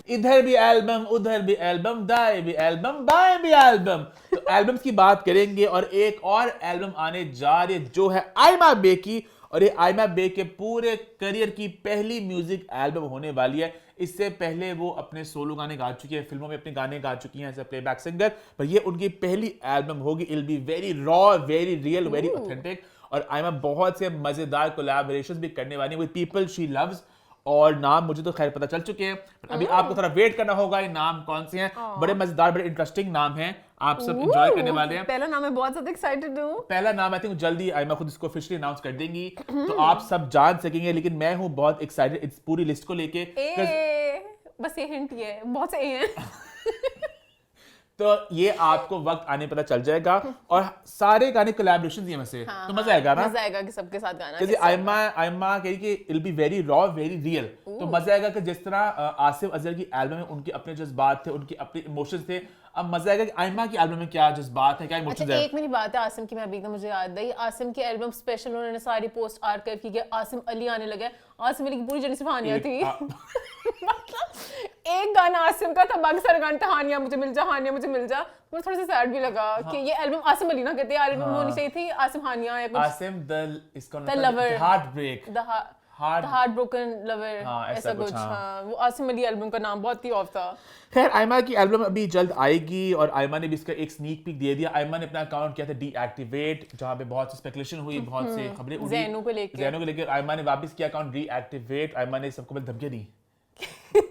इधर भी एल्बम, उधर भी एल्बम, दाएं भी एल्बम, बाएं भी एल्बम। तो एल्बम्स की बात करेंगे और एक और एल्बम आने जा रही है जो है आयमा बे की, और ये आयमा बे के पूरे करियर की पहली म्यूजिक एल्बम होने वाली है। इससे पहले वो अपने सोलो गाने गा चुकी है, फिल्मों में अपने गाने गा चुकी हैं एज अ प्लेबैक सिंगर, पर ये उनकी पहली एल्बम होगी। It will be very raw, very real, very authentic, और आयमा बहुत से मजेदार कोलैबोरेशंस भी करने वाली है विद पीपल शी लव्स। और नाम मुझे तो खैर पता चल चुके हैं, पर अभी आपको थोड़ा वेट करना होगा ये नाम कौन से हैं। बड़े मजेदार, बड़े इंटरेस्टिंग नाम हैं, आप सब एंजॉय करने वाले हैं। पहला नाम है, बहुत ज्यादा एक्साइटेड हूँ। पहला नाम आई थिंक जल्दी आयमा खुद इसको ऑफिशियली अनाउंस कर देंगी, तो आप सब जान सकेंगे, लेकिन मैं हूँ बहुत एक्साइटेड इस पूरी लिस्ट को लेके। बस ये हिंट ही है, बहुत से हैं। तो ये आपको वक्त आने पता चल जाएगा, और सारे गाने कोलैबोरेशंस हैं वैसे, तो मजा आएगा ना। मजा आएगा कि सबके साथ गाना। जैसे आयमा कह रही कि it be very raw, very real, तो मजा आएगा कि जिस तरह आसिफ अजहर की एल्बम में उनके अपने जज्बात थे, उनके अपने इमोशंस थे, अब मजा आएगा कि आयमा की एल्बम में क्या जज्बात है, क्या इमोशंस अच्छा, है। एक मेरी बात है आसिम की, मैं अभी एकदम मुझे याद आई, आसिम की एल्बम स्पेशल उन्होंने सारी पोस्ट आर्काइव की, आसिम अली आने लगा है। आसिम अली की पूरी जर्नी सिर्फ हानिया थी। मतलब एक गाना आसिम का था, बाकी सारे गाने थे हानिया मुझे मिल जा, हानिया मुझे मिल जा। मुझे थोड़ा सा सैड भी लगा कि ये एल्बम आसिम अली ना कहते, एल्बम होनी चाहिए थी आसिम हानिया या कुछ। आसिम इसका The Lover, heart break, the heart broken lover, हाँ, ऐसा कुछ, हाँ। हाँ, वो आसिम अली एल्बम का नाम बहुत ही ऑफ था। खैर, आयमा की एल्बम अभी जल्द आएगी, और आयमा ने भी इसका एक स्नीक पीक दे दिया। आयमा ने अपना अकाउंट किया था डीएक्टिवेट, जहां पे बहुत सी स्पेकुलेशन हुई, बहुत से खबरें उड़ी ज़ैनू को लेके। आयमा ने वापस किया अकाउंट डीएक्टिवेट। आयमा ने सबको धमकियां दी।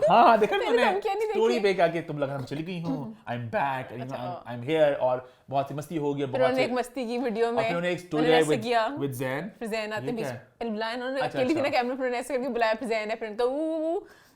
हाँ, देखा मैंने धमकियां नहीं स्टोरी देखी। पे क्या कि तुम लगा हम चली गई हूँ, I am back, I am here, और बहुत सी मस्ती हो गई। फिर बहुत उन्होंने से एक मस्ती की वीडियो में, फिर उन्होंने एक स्टोरी उन्होंने ऐसे किया विद ज़ैन। फिर ज़ैन आते ये बीच क्या है? बुलाया उन्होंने, अच्छा, अकेली थी ना अच्छा। कैमरा, फिर ऐसे करके बुलाया फिर ज़ैन है, फिर तो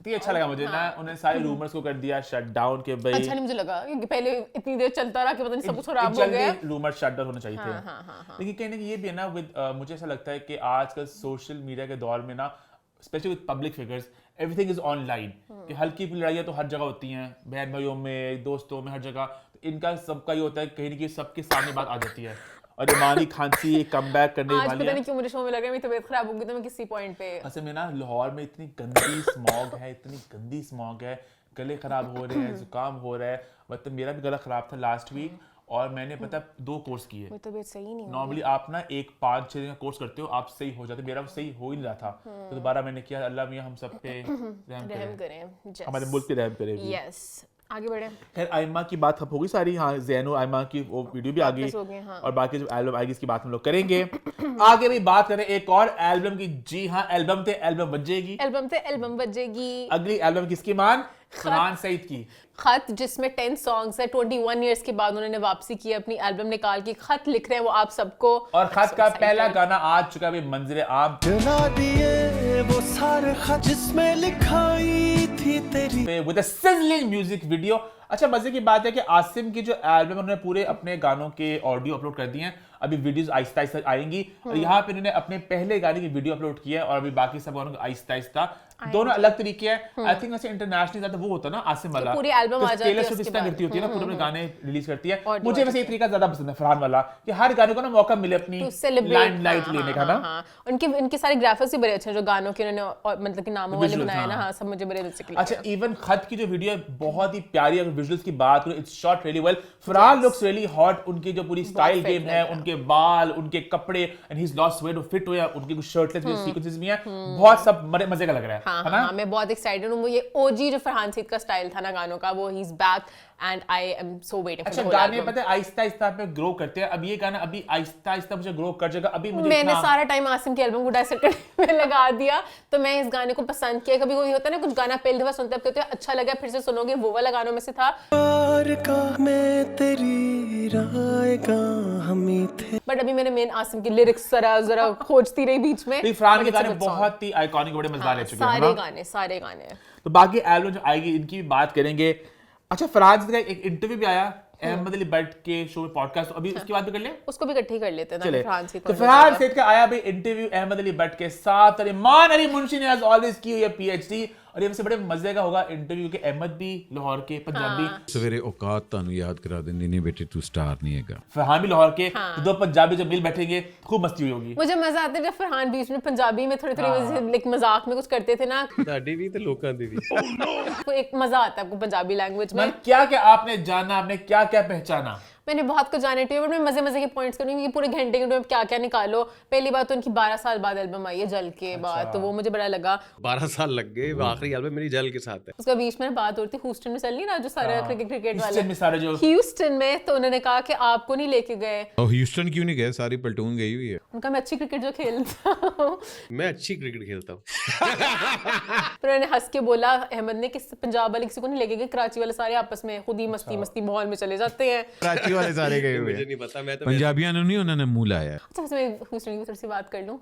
तो ये अच्छा लगा मुझे ना, उन्होंने सारे रूमर्स को कर दिया शट डाउन के भाई। अच्छा नहीं मुझे लगा क्योंकि पहले इतनी देर चलता रहा कि पता नहीं सब कुछ खराब हो गया। रूमर शट डाउन होना चाहिए थे। हाँ। लेकिन कहीं ना कहीं ये भी है ना, मुझे ऐसा लगता है कि आजकल सोशल मीडिया के दौर में ना, specially with public figures, everything is online, कि हल्की फुल्की लड़ाइयाँ तो हर जगह होती हैं, बहन भाइयों में, दोस्तों में, हर जगह। तो इनका सबका ये होता है कहीं ना कहीं सबके सामने बात आ जाती है, और ईमानी खांसी कम बैक करने आज वाली पता है। नहीं क्यों मुझे शो में लग रहा है मेरी तबीयत खराब होगी तो मैं किसी पॉइंट पे। असल में ना लाहौर में इतनी गंदी स्मॉग है, इतनी गंदी स्मॉग है, गले खराब हो रहे हैं, जुकाम हो रहा है। मतलब मेरा भी गला खराब था लास्ट वीक, और मैंने पता 2 कोर्स किए। मेरी तबीयत सही नहीं नॉर्मली आप ना 1-5-6 दिन का कोर्स करते हो, आप सही हो जाते, मेरा सही हो ही नहीं रहा था, तो दोबारा मैंने किया। अल्लाह मियां हम सब पे रहम रहम करे, करें, हमारे मुल्क पे रहम करे। यस, आगे बढ़े। खैर, आयमा की बात अब होगी सारी। हाँ, ज़ैनो आयमा की वो वीडियो भी आ गई, वापस हो गई, हाँ। और बाकी जो एल्बम आएगी इसकी बात हम लोग करेंगे। आगे भी बात करें एक और एल्बम की। जी हाँ, एल्बम थे एल्बम बजेगी। एल्बम थे एल्बम बजेगी। अगली एल्बम किसकी मान? फरहान सईद की खत जिसमें 10 सॉन्ग्स है, 21 इयर्स के बाद उन्होंने वापसी की, अपनी एल्बम निकाल के खत लिख रहे हैं वो आप सबको। और खत का पहला गाना आ चुका है मंजिल आम जला दिए वो सारे खत जिसमें लिखाई थी तेरी पे with a sizzling music video. अच्छा मजे की बात है कि आसिम की जो एल्बम उन्होंने पूरे अपने गानों के ऑडियो अपलोड कर दिए हैं, अभी वीडियोस आहिस्ता आहिस्ता आएंगी और यहाँ पे इन्होंने अपने पहले गाने की वीडियो अपलोड की है और अभी बाकी सब गानों का आहिस्ता आहिस्ता दोनों अलग तरीके हैं। आई थिंक वैसे इंटरनेशनली ज्यादा वो होता है ना आसिम वाला, पूरी एल्बम आ जाती है टेलर स्विफ्ट इस तरह करती होती है ना, पूरे अपने गाने रिलीज करती है। मुझे वैसे ये तरीका ज्यादा पसंद है फरहान वाला कि हर गाने को ना मौका मिले अपनी लाइमलाइट लेने का ना। उनके सारे ग्राफिक्स भी बड़े अच्छे हैं जो गानों के उन्होंने मतलब कि नामों वाले बनाए ना, हाँ सब मुझे बड़े अच्छे लगे। अच्छा इवन खत की जो वीडियो है बहुत ही प्यारी है, अगर विजुअल्स की बात करें it's shot really well. Farhan looks really hot, उनकी जो पूरी स्टाइल गेम है, उनके बाल, उनके कपड़े and he is lost weight, fit हुए, उनकी कुछ शर्टलेस भी सीक्वेंसेस भी हैं, बहुत सब बड़े मजे का लग रहा है। हाँ, हाँ, मैं बहुत एक्साइटेड हूँ। वो ये ओजी जो फरहान सईद का स्टाइल था ना गानों का, वो ही is back and I am so waiting for the whole गाने एल्बम। पता है आहिस्ता आहिस्ता पे ग्रो करते हैं, अब ये गाना अभी आहिस्ता आहिस्ता मुझे ग्रो कर जाएगा। अभी मुझे मैंने सारा टाइम आसिम की एल्बम को डायसेक्ट करने में लगा दिया, तो मैं इस गाने को पसंद किया। कभी कोई होता है ना कुछ गाना पहली दफा सुनते हैं अच्छा लगा, फिर से सुनोगे, वो वाला गानों में से था। मैं तेरी राय का हमी थे। बट अभी मैंने मेन आसिम की लिरिक्स जरा खोजती रही बीच में। फरहान के गाने बहुत ही आइकॉनिक, बड़े मजेदार रह चुके हैं सारे गाने। तो बाकी एल्बम जो आएगी इनकी भी बात करेंगे। अच्छा फरहान का एक इंटरव्यू भी आया अहमद अली बट के शो में, पॉडकास्ट, तो अभी उसकी बात भी कर लें, उसको भी इकट्ठे कर लेते हैं। चले फरहान सईद तो फरहान सईद का आया भाई इंटरव्यू अहमद अली बट के साथ, और ईमान अली मुंशी ने हैज ऑलवेज की हुई है पीएचडी, और ये वैसे बड़े मजे का होगा इंटरव्यू के अहमद भी लाहौर के पंजाबी, सवेरे औकात तानू याद करा देंदी नहीं बेटे तू स्टार नहीं हैगा, फरहान भी लाहौर के, तो दो पंजाबी जब मिल बैठेंगे खूब मस्ती हुई होगी। मुझे मजा आता है जब फरहान बीच में पंजाबी में थोड़ी लाइक मजाक में कुछ करते थे ना, साडी भी ते लोकां दी भी तो एक मजा आता है आपको पंजाबी लैंग्वेज में। क्या क्या आपने जाना, आपने क्या क्या पहचाना? मैंने बहुत कुछ जाने थे, बट मैं मजे मजे के पॉइंट्स करूंगी कि पूरे घंटे के आप क्या क्या निकालो। पहली बात तो उनकी 12 साल बाद एल्बम आई है जल के बाद, तो वो मुझे बड़ा लगा। 12 साल लग गए, आखिरी एल्बम मेरी जल के साथ है। उसका बीच में बात होती ह्यूस्टन में चल रही ना, जो सारे क्रिकेट वाले जो ह्यूस्टन में, तो उन्होंने कहा कि आपको नहीं लेके गए। और ह्यूस्टन क्यों नहीं गए, सारी प्लेटून गई हुई है। उनका मैं अच्छी क्रिकेट जो खेलता हूँ मैं अच्छी क्रिकेट खेलता हूँ। फिर उन्होंने हंस के बोला अहमद ने कि पंजाब वाले किसी को नहीं लेके गए, कराची वाले सारे आपस में खुद ही मस्ती मस्ती माहौल में चले जाते हैं। कराची वाले सारे गए हुए मुझे नहीं पता, मैं तो पंजाबियों ने नहीं उन्होंने मुंह लाया। अच्छा मैं ह्यूस्टन की थोड़ी सी बात कर लूं,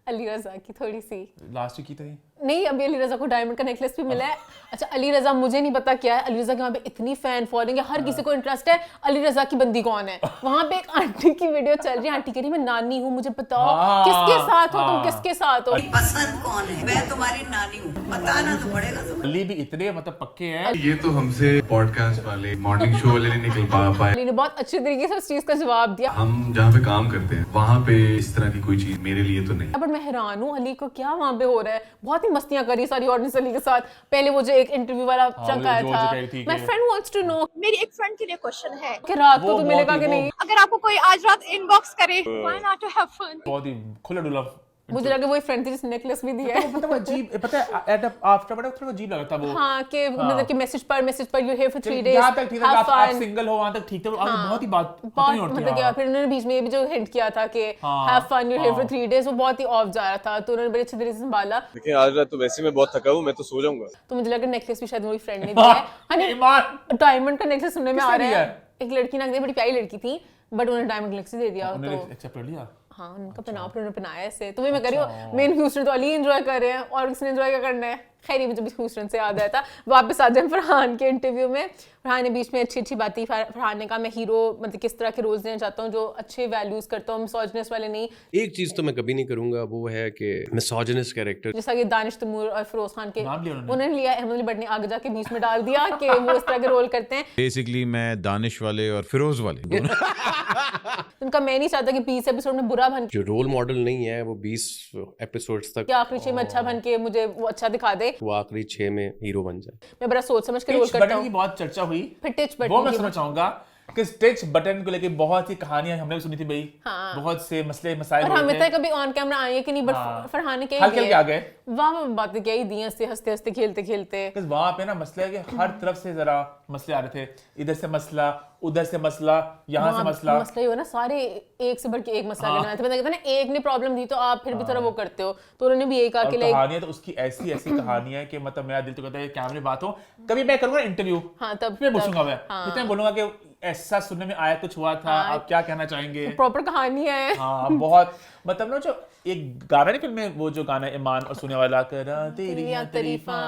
अली रजा की थोड़ी सी। लास्ट की थी नहीं, अभी अली रजा को डायमंड का नेकलेस भी मिला है। अच्छा अली रजा मुझे नहीं पता क्या है, अली रजा के वहाँ पे इतनी फैन फॉलोइंग है, हर किसी को इंटरेस्ट है अली रजा की बंदी कौन है। वहाँ पे एक आंटी की वीडियो चल रही है, आंटी कह रही मैं नानी हूँ, मुझे बताओ किसके साथ हो तुम, किसके साथ हो। पसंद कौन है? मैं तुम्हारी नानी हूँ, बताना तो पड़ेगा तुम्हें। अली भी इतने मतलब पक्के हैं, ये तो हमसे पॉडकास्ट वाले मॉर्निंग शो वाले नहीं निकल पाए। अली ने बहुत अच्छे तरीके से उस चीज का जवाब दिया। हम जहाँ पे काम करते हैं वहाँ पे इस तरह की कोई चीज मेरे लिए तो नहीं। बट मैं हैरान हूँ अली को क्या वहाँ पे हो रहा है, बहुत ही मस्तियां करी सारी ऑडियंस अली के साथ। पहले वो जो एक इंटरव्यू वाला चंक आया था, my friend wants to know, मेरी एक फ्रेंड के लिए क्वेश्चन है कि रात को तो मिलेगा कि नहीं। अगर आपको कोई आज रात इनबॉक्स करे, why not to have fun. बहुत ही खुला डुला। मुझे लगा वही फ्रेंड थी जिसने नेकलेस भी दिया है। मतलब अजीब, पता है एट आफ्टर बड़ा थोड़ा अजीब लगा था वो। हाँ कि मतलब कि मैसेज पर यू हियर फॉर 3 डेज, यहाँ तक ठीक है, आप सिंगल हो वहाँ तक ठीक था, बहुत ही बात नहीं होती। मतलब क्या, फिर उन्होंने बीच में ये भी जो हिंट किया था कि have fun you here for 3 days, वो बहुत ही ऑफ जा रहा था, तो उन्होंने बड़े अच्छे तरीके से संभाला। देखिए आज रात तो वैसे मैं बहुत थका हूँ, मैं तो सो जाऊंगा। तो मुझे लगा नेकलेस भी शायद वही फ्रेंड ने दिया है। डायमंड का नेकलेस सुनने में आ रहा है, एक लड़की ना बड़ी प्यारी लड़की थी, बट उन्होंने डायमंड नेकलेस दे दिया, तो एक्सेप्ट कर लिया। हाँ उनका पहनाव फिर उन्होंने पहनाया ऐसे। तो मैं कह रही हूँ मेन ह्यूस्टन तो अली एंजॉय कर रहे हैं और किसने एंजॉय क्या करना है। खैर मुझे भी ह्यूस्टन से याद आया था। वापस आ जाए फरहान के इंटरव्यू में, फरहान ने बीच में अच्छी अच्छी बातें, फरहान ने कहा मैं हीरो मतलब किस तरह के रोल्स लेना चाहता हूँ जो अच्छे वैल्यूज करता हूँ, मिसोजिनिस्ट वाले नहीं। एक चीज तो मैं कभी नहीं करूंगा, वो है कि मिसोजिनिस्ट कैरेक्टर, जैसा कि दानिश तैमूर और फिरोज खान के उन्होंने लिया, अहमद अली बट ने आगे जाके बीच में डाल दिया कि वो इस तरह के रोल करते हैं। बेसिकली मैं दानिश वाले और फिरोज वाले उनका मैं नहीं चाहता कि 20 एपिसोड में बुरा बन, जो रोल मॉडल नहीं है वो 20 एपिसोड्स तक या आखिरी 6 में अच्छा बन के मुझे वो अच्छा दिखा दे, वो आखिरी 6 में हीरो बन जाए। मैं बड़ा सोच समझ के रोल करता हूँ। बहुत चर्चा हुई, फिर टिच वो मैं सुनना चाहूंगा कि स्टिच बटन को लेके बहुत सी कहानियां हमने भी सुनी थी भाई। बहुत से मसले मसाइल और हुए हमें थे। तक कभी ऑन कैमरा आए कि नहीं, बट फरहान ने क्या हल्के हल्के आ गए। वाह बातें क्या ही दी हंसते हंसते हंसते खेलते खेलते। वहां पे ना मसला है कि हर तरफ से जरा मसले आ रहे थे, इधर से मसला, उधर से मसला, यहाँ से मसला। मसला ही हो ना, सारे एक से बढ़ के एक मसला लेना है। तो मैंने कहता ना, एक ने प्रॉब्लम दी तो आप फिर भी थोड़ा वो करते हो, तो उन्होंने भी एक आके लाइक कहानियां तो उसकी ऐसी ऐसी कहानियां है कि मतलब मेरा दिल तो कहता है कैमरे बात हो। कभी मैं करूंगा इंटरव्यू, तब मैं पूछूंगा, मैं इतना बोलूंगा कि ऐसा सुनने में आया, कुछ हुआ था, आप क्या कहना चाहेंगे। प्रॉपर कहानी है। हाँ बहुत, मतलब ना जो एक गाना नहीं फिल्म में, वो जो गाना ईमान और सुने वाला, करा तेरी तारीफा,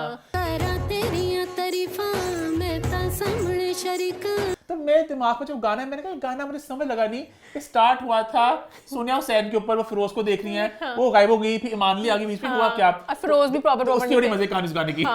तो मेरे दिमाग में जब गाना है, मैंने कहा गाना मुझे समझ लगा नहीं। स्टार्ट हुआ था सोनिया हुसैन के ऊपर, वो फिरोज को देख रही है, वो गायब हो गई, फिर ईमान ली आ गई बीच में, हुआ क्या। फिरोज भी प्रॉपर उसकी बड़ी मजे कहानी इस गाने की।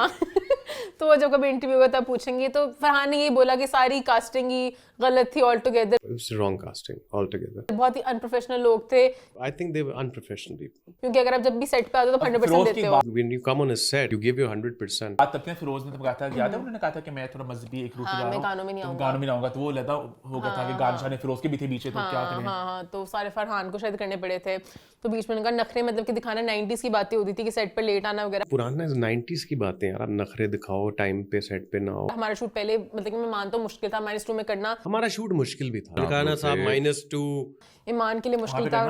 तो वो जब कभी इंटरव्यू होगा तब पूछेंगे, तो फरहान ने यही बोला कि सारी कास्टिंग ही गलत थी all together. It's wrong casting altogether. बहुत ही अनप्रोफेशनल लोग थे, I think they were unprofessional people. क्योंकि अगर आप जब भी सेट पे आते हो तो 100% फिरोज की देते हो। When you come on a set, you give your 100%. बात तब तक फिरोज ने तब कहा था, याद है उन्होंने कहा था कि मैं थोड़ा मजहबी एक रूट मैं गानों में नहीं आऊंगा। गानों में नहीं आऊंगा, तो वो लगा हो गया था कि गान शान फिरोज के भी थे पीछे, तो क्या करें। हाँ, तो सारे फरहान को शायद करने पड़े थे। तो बीच में उनका नखरे मतलब कि दिखाना 90s की बातें होती थी कि सेट पर लेट आना वगैरह। पुराने 90s की बातें यार, आप नखरे दिखाओ, टाइम पे सेट पे ना हो। हमारा शूट पहले मतलब कि मैं मानता हूँ मुश्किल था -2 में करना। हमारा शूट मुश्किल भी था। गाना साहब -2 ईमान के लिए मुश्किल था,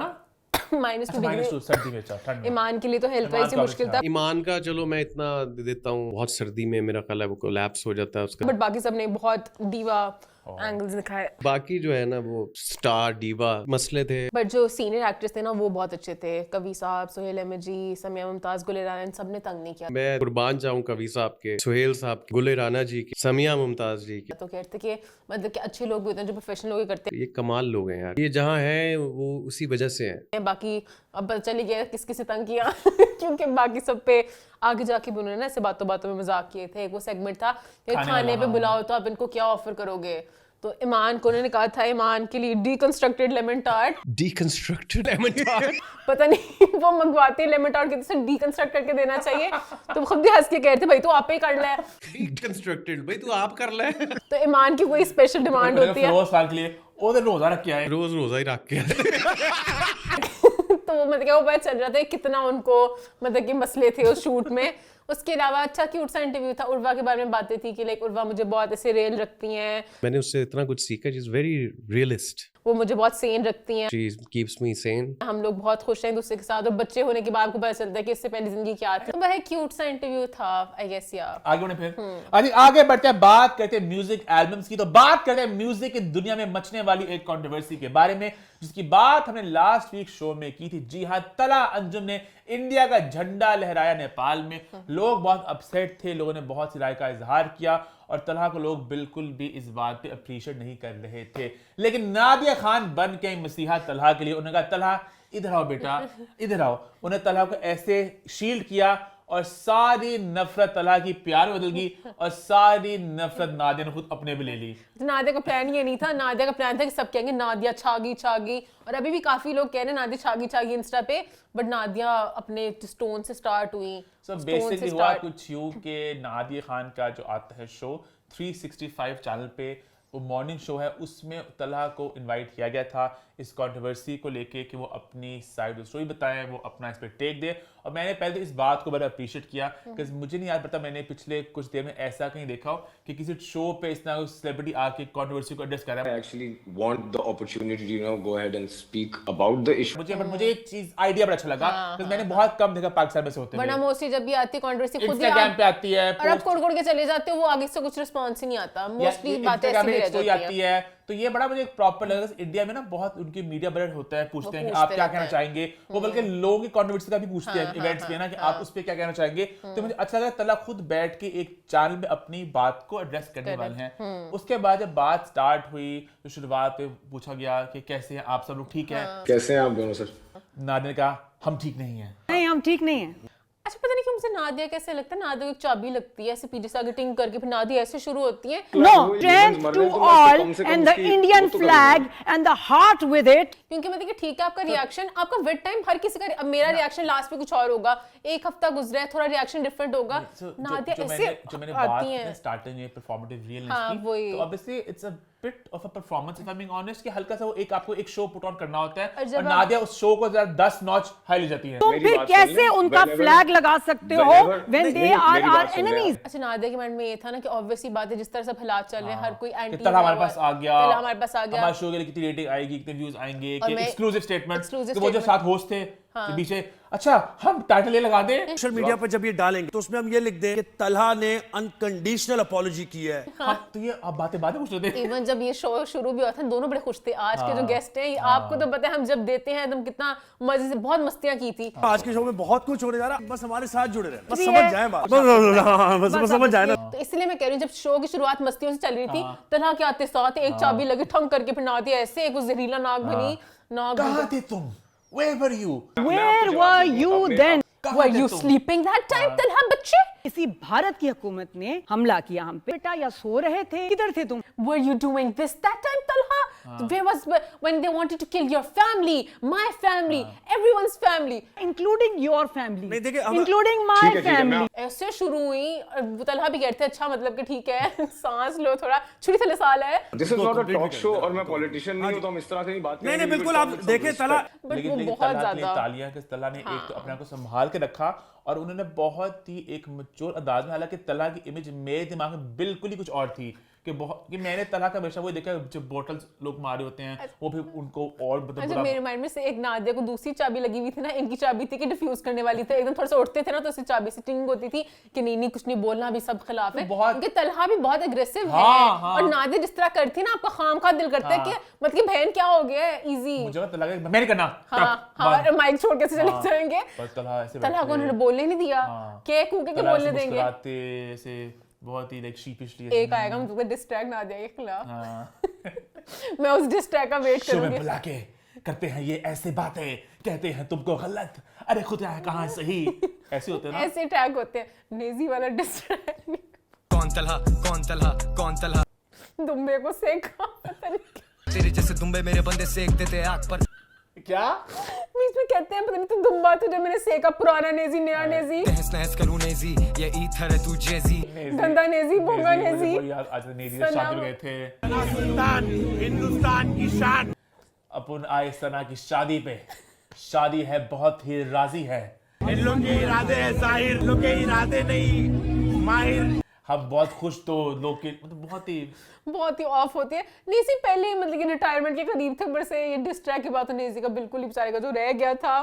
-2 डिग्री सर्दी में ठंड में। ईमान के लिए तो हेल्थ वाइज मुश्किल था, ईमान का चलो मैं इतना दे देता हूँ, बहुत सर्दी में मेरा ख्याल है वो कोलैप्स हो जाता है उसका। बट बाकी सब ने बहुत डीवा एंगल्स दिखाए। बाकी जो है ना वो स्टार डीवा मसले थे। बट जो सीनियर एक्ट्रेस थे ना वो बहुत अच्छे थे, कवि साहब, सोहेल अहमद जी, समिया मुमताज, गुल राना, सब ने तंग नहीं किया। मैं कुर्बान जाऊं कवि साहब के, सुहेल साहब के, गुल राना जी की, समिया मुमताज जी की। तो कहते कि मतलब कि अच्छे लोग भी होते हैं जो प्रोफेशनल लोग करते ये कमाल लोग हैं यार, ये जहाँ हैं वो उसी वजह से हैं। हैं। बाकी अब पता चल गया किस किस से तंग किया क्योंकि बाकी सब पे आगे जाके भी उन्होंने ना ऐसे बातों बातों में मजाक किए थे। एक वो सेगमेंट था कि खाने पे बुलाओ तो आप इनको क्या ऑफर करोगे, तो ईमान को उन्होंने कहा था ईमान के लिए deconstructed lemon tart. Deconstructed lemon tart पता नहीं वो मंगवाते लेमन टार्ट के से डीकंस्ट्रक्ट करके देना चाहिए, तो खुद भी हंस के कहते भाई तू आप ही कर ले। डीकंस्ट्रक्टेड भाई तू आप कर ले। तो ईमान की कोई स्पेशल डिमांड होती है, फिरोज साल के लिए वो रोजा रख के आए, रोज रोजा ही रख के तो वो मतलब क्या वो पता चल रहा था कितना उनको मतलब कि मसले थे उस शूट में। उसके अलावा अच्छा क्यूट सा इंटरव्यू था, उर्वा के बारे में बातें थी कि लाइक उर्वा मुझे बहुत ऐसे रियल रखती हैं, मैंने उससे इतना कुछ सीखा। शी इज वेरी रियलिस्ट, वो मुझे बहुत सेन रखती हैं, शी कीप्स मी सेन। हम लोग बहुत खुश हैं एक दूसरे के साथ, और बच्चे होने के बाद आपको पता चलता है कि इससे पहले जिंदगी क्या थी। तो वह क्यूट सा इंटरव्यू था आई गेस। यार आगे बढ़े फिर आगे बढ़ते हैं, बात करते हैं म्यूजिक एल्बम्स की। तो बात करते हैं म्यूजिक की दुनिया में मचने वाली एक कंट्रोवर्सी के बारे में, जिसकी बात हमने लास्ट वीक शो में की थी। जी हाँ, तला अंजुम ने इंडिया का झंडा लहराया नेपाल में। लोग बहुत अपसेट थे, लोगों ने बहुत सी राय का इजहार किया, और तलहा को लोग बिल्कुल भी इस बात पे अप्रिशिएट नहीं कर रहे थे। लेकिन नादिया खान बन के मसीहा तलहा के लिए, उन्होंने कहा तलहा इधर आओ बेटा, इधर आओ। उन्हें तलहा को ऐसे शील्ड किया, और सारी नफरत तलहा की प्यार में बदल गई, और सारी नफरत नादिया ने खुद अपने भी ले ली। तो नादिया का प्लान ये नहीं था, नादिया का प्लान था कि सब कहेंगे नादिया छागी छागी, और अभी भी काफी लोग कह रहे हैं नादिया छागी छागी इंस्टा पे, बट नादिया अपने स्टोन से स्टार्ट हुई। सो बेसिकली हुआ कुछ यूं कि नादिया खान का जो आता है शो 365 चैनल पे, वो मॉर्निंग शो है, उसमें तलहा को इनवाइट किया गया था इस कंट्रोवर्सी को लेके कि वो अपनी साइड ऑफ स्टोरी बताएं, वो अपना इस पे टेक दे। और मैंने पहले तो इस बात को बड़ा अप्रिशिएट किया, क्योंकि मुझे नहीं याद पता मैंने पिछले कुछ देर में ऐसा कहीं देखा हो कि किसी शो पे इस तरह सेलिब्रिटी आके कंट्रोवर्सी को एड्रेस कर रहा है। I actually want the opportunity to, you know, go ahead and speak about the issue. मुझे एक चीज आइडिया बड़ा अच्छा लगा, क्योंकि मैंने बहुत कम देखा पाकिस्तान में से होते वरना मोस्टली जब भी आती कंट्रोवर्सी खुद ही इंस्टाग्राम पे आती है, और आप कोड़ के चले जाते हो, वो आगे से कुछ रिस्पांस ही नहीं आता, मोस्टली बातें ऐसी ही रह जाती है। तो ये बड़ा मुझे प्रॉपर लगा। इंडिया में ना बहुत उनकी मीडिया ब्लड होता है, पूछते हैं कि आप क्या कहना चाहेंगे, वो बल्कि लोगों की कंट्रोवर्सी का भी पूछते हैं इवेंट्स पे ना कि आप उस पे क्या कहना चाहेंगे। तो मुझे अच्छा लगा तला खुद बैठ के एक चैनल में अपनी बात को एड्रेस करने वाले हैं। उसके बाद जब बात स्टार्ट हुई तो शुरुआत पे पूछा गया कि कैसे हैं आप सब लोग, ठीक हैं? कैसे हैं आप दोनों सर? नादिया ने कहा हम ठीक नहीं हैं। नहीं हम ठीक नहीं है। अच्छा पता नहीं क्यों मुझे नादिया कैसे लगता है, नादिया एक चाबी लगती है ऐसे पीछे से आगे टिंग करके, फिर नादिया ऐसे शुरू होती है। No, strength to all and the Indian flag and the heart with it. क्योंकि मैं देखिए ठीक है आपका रिएक्शन, आपका वेट टाइम हर किसी का, अब मेरा रिएक्शन लास्ट में कुछ और होगा, एक हफ्ता गुजरा है थोड़ा रिएक्शन डिफरेंट होगा। नादिया ऐसे जो मैंने बात आती की है स्टार्टिंग में परफॉर्मेटिव रियलनेस हाँ, की, वही। तो obviously it's a bit of a performance if I'm being honest, कि हल्का सा वो एक आपको एक शो पुट ऑन करना होता है और जब और नादिया उस शो को जरा 10 नॉच हाई ले जाती है। तुम मेरी फिर बात कैसे सुनिए, उनका whenever- फ्लैग लगा सकते हो whenever- when they मेरी are बात our सुनिए। enemies? अच्छा नादिया के माइंड में ये था ना कि ऑब्वियसली बात है जिस तरह से हालात चल रहे हैं हर कोई एंटी कि तला हमारे पास आ गया, तला हमारे पास आ गया, हमारे शो के लिए कितनी रेटिंग आएगी, कितने व्यूज आएंगे, और कि मैं- एक्सक्लूसिव स्टेटमेंट, exclusive वो जो statement- साथ होस्ट थे के पीछे, अच्छा हम टाइटल ये लगा दें, सोशल मीडिया पर जब ये डालेंगे तो उसमें हम ये लिख दें कि तलहा ने अनकंडीशनल अपॉलॉजी की है। हाँ तो ये आप बातें पूछ रहे थे। इवन जब ये शो शुरू भी हुआ था दोनों बड़े खुश थे। आज के जो गेस्ट हैं आपको तो पता है हम जब देते हैं एकदम कितना मजे से बहुत मस्तियां की थी। आज के शो में बहुत कुछ होने जा रहा है, बस हमारे साथ जुड़े रहे, बस ये- समझ जाए बात, बस समझ जाए ना। तो इसलिए मैं कह रही हूँ जब शो की शुरुआत मस्तियों से चल रही थी तलहा के आते साथ एक चाबी लगी ठंग करके फिर नादिया ऐसे एक जहरीला नाग बनी नाग कहाँ थे तुम? Where were you? Where were you then? Were you sleeping that time Talha बच्चे? किसी भारत की हुकूमत ने हमला किया हम पे, बेटा या सो रहे थे, किधर थे तुम? Were you doing this that time Talha? Where was when they wanted to kill your family, my family, everyone's family, Including your family, नहीं, देखिए, हम- including my ठीक है, ठीक है, मैं family. ऐसे शुरू हुई और वो तलहा भी कहते अच्छा मतलब कि ठीक है सांस लो थोड़ा छुरी थले साल है। This is not a talk show और मैं पॉलिटिशियन नहीं हूं तो हम इस तरह से नहीं बात नहीं करेंगे। नहीं बिल्कुल आप देखें तलहा बट लेकिन वो लेकिन बहुत तलहा के लिए ज्यादा तालियां कि तलहा ने एक तो अपने आप को संभाल के रखा और उन्होंने बहुत ही एक मैच्योर अंदाज में, हालांकि तलहा की इमेज मेरे दिमाग में बिल्कुल ही कुछ और थी कि बहुत कि मैंने तलहा का हमेशा वो देखा जो बॉटल्स लोग मारे होते हैं वो फिर उनको और मतलब अच्छा बुरा मेरे माइंड में से एक नादिया को दूसरी चाबी लगी हुई थी ना इनकी चाबी थी कि डिफ्यूज करने वाली थी एकदम थोड़ा सा उठते थे ना तो उससे चाबी से टिंग होती थी कि नहीं नहीं कुछ नहीं बोलना भी सब खिलाफ है बहुत- क्योंकि तलहा भी बहुत एग्रेसिव हाँ, है हाँ। और नादिया जिस तरह करती है ना आपका खामखा दिल करता है कि मतलब कि बहन क्या हो गया है इजी मुझे पता लगा कि मैंने करना हाँ हाँ और माइक छोड़ के से चले जाएंगे पर तलहा ऐसे तलहा को बैठे, उन्होंने बोलने नहीं दिया हाँ। के कूके के तलहा बोलने ऐसे देंगे मुस्कुराते ऐसे बहुत ही लाइक शीपिशली एक आएगा मुझे डिस्ट्रैक्ट ना दिया के खिलाफ हाँ मैं उस डिस्ट्रैक्ट का वेट शो में करूंगी बुला के करते हैं ये ऐसे बातें, कहते हैं तुमको गलत, अरे खुदा है कहाँ सही, ऐसे होते हैं ना। ऐसे टैग होते हैं नेजी वाला डिस्ट्रैक्ट कौन तलहा कौन तलहा कौन तलहा दुम्बे को सेका पता नहीं तेरे जैसे दुम्बे मेरे बंदे सेक देते आग पर क्या बीच में कहते हैं पता नहीं तू दुम्बा तुझे मैंने सेका पुराना नेजी नया नेजी तहस नहस करूं नेजी ये ईथर है तू जेजी गंदा नेजी बोगा नेजी वही याद आज नेजी से शादी में गए थे, हिंदुस्तान की शान। अपन आए सना की शादी पे, शादी है बहुत ही राजी है, इन लोग के इरादे हैं जाहिर, लोग के इरादे नहीं माहिर। हम बहुत खुश तो लोग के मतलब बहुत ही ऑफ होती है नेजी पहले ही मतलब कि रिटायरमेंट के करीब थे बट से ये डिस्ट्रैक्ट की बात तो नेजी का बिल्कुल ही बेचारे का जो रह गया था।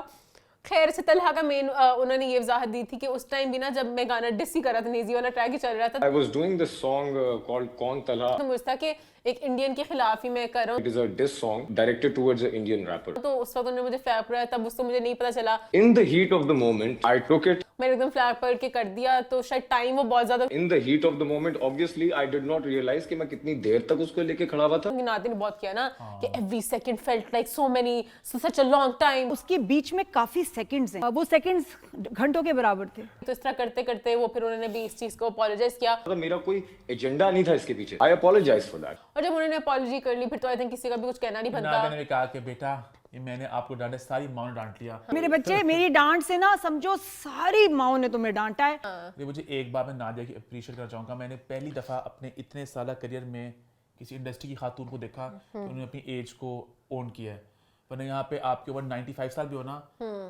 खैर से तलहा का मेन उन्होंने ये वजाहत दी थी कि उस टाइम भी ना जब मैं गाना डिस ही कर रहा था नेजी वाला ट्रैक ही चल रहा था I was doing this song called कौन तलहा. तो मुझे था कि एक इंडियन के खिलाफ ही मैं कर रहा It is a diss song directed towards an Indian rapper. हूँ तो उस वक्त उन्होंने मुझे फ्लैग पर तब उसको मुझे नहीं पता चला In the heat of the moment, I took it. मैंने एकदम फ्लैग पर के कर दिया तो शायद टाइम वो बहुत ज्यादा In the heat of the moment, obviously, I did not realize कि मैं कितनी देर तक उसको लेके खड़ा हुआ था. नाते ने बहुत किया ना कि every second felt like so many such a long time उसके बीच में काफी सेकंड्स हैं, वो सेकंड्स घंटों के बराबर थे। तो इस तरह करते करते वो फिर उन्होंने भी इस चीज को अपोलोजाइज किया मतलब मेरा कोई एजेंडा नहीं था इसके पीछे. I apologize for that. और जब उन्होंने अपॉलॉजी कर ली फिर तो आई थिंक किसी का भी कुछ कहना नहीं बनता। नादिया ने कहा कि बेटा ये मैंने आपको डांटा, सारी माँ ने डांट लिया। मेरे बच्चे मेरी डांट से ना समझो सारी माओ ने तुम्हें डांटा है। ये मुझे एक बार मैं नादिया की अप्रिशिएट करना चाहूँगा, मैंने पहली दफ़ा अपने इतने साल करियर में किसी इंडस्ट्री की खातून को देखा कि उन्होंने अपनी एज को ओन किया है। वरना यहाँ पे आपके ऊपर 95 साल भी हो ना,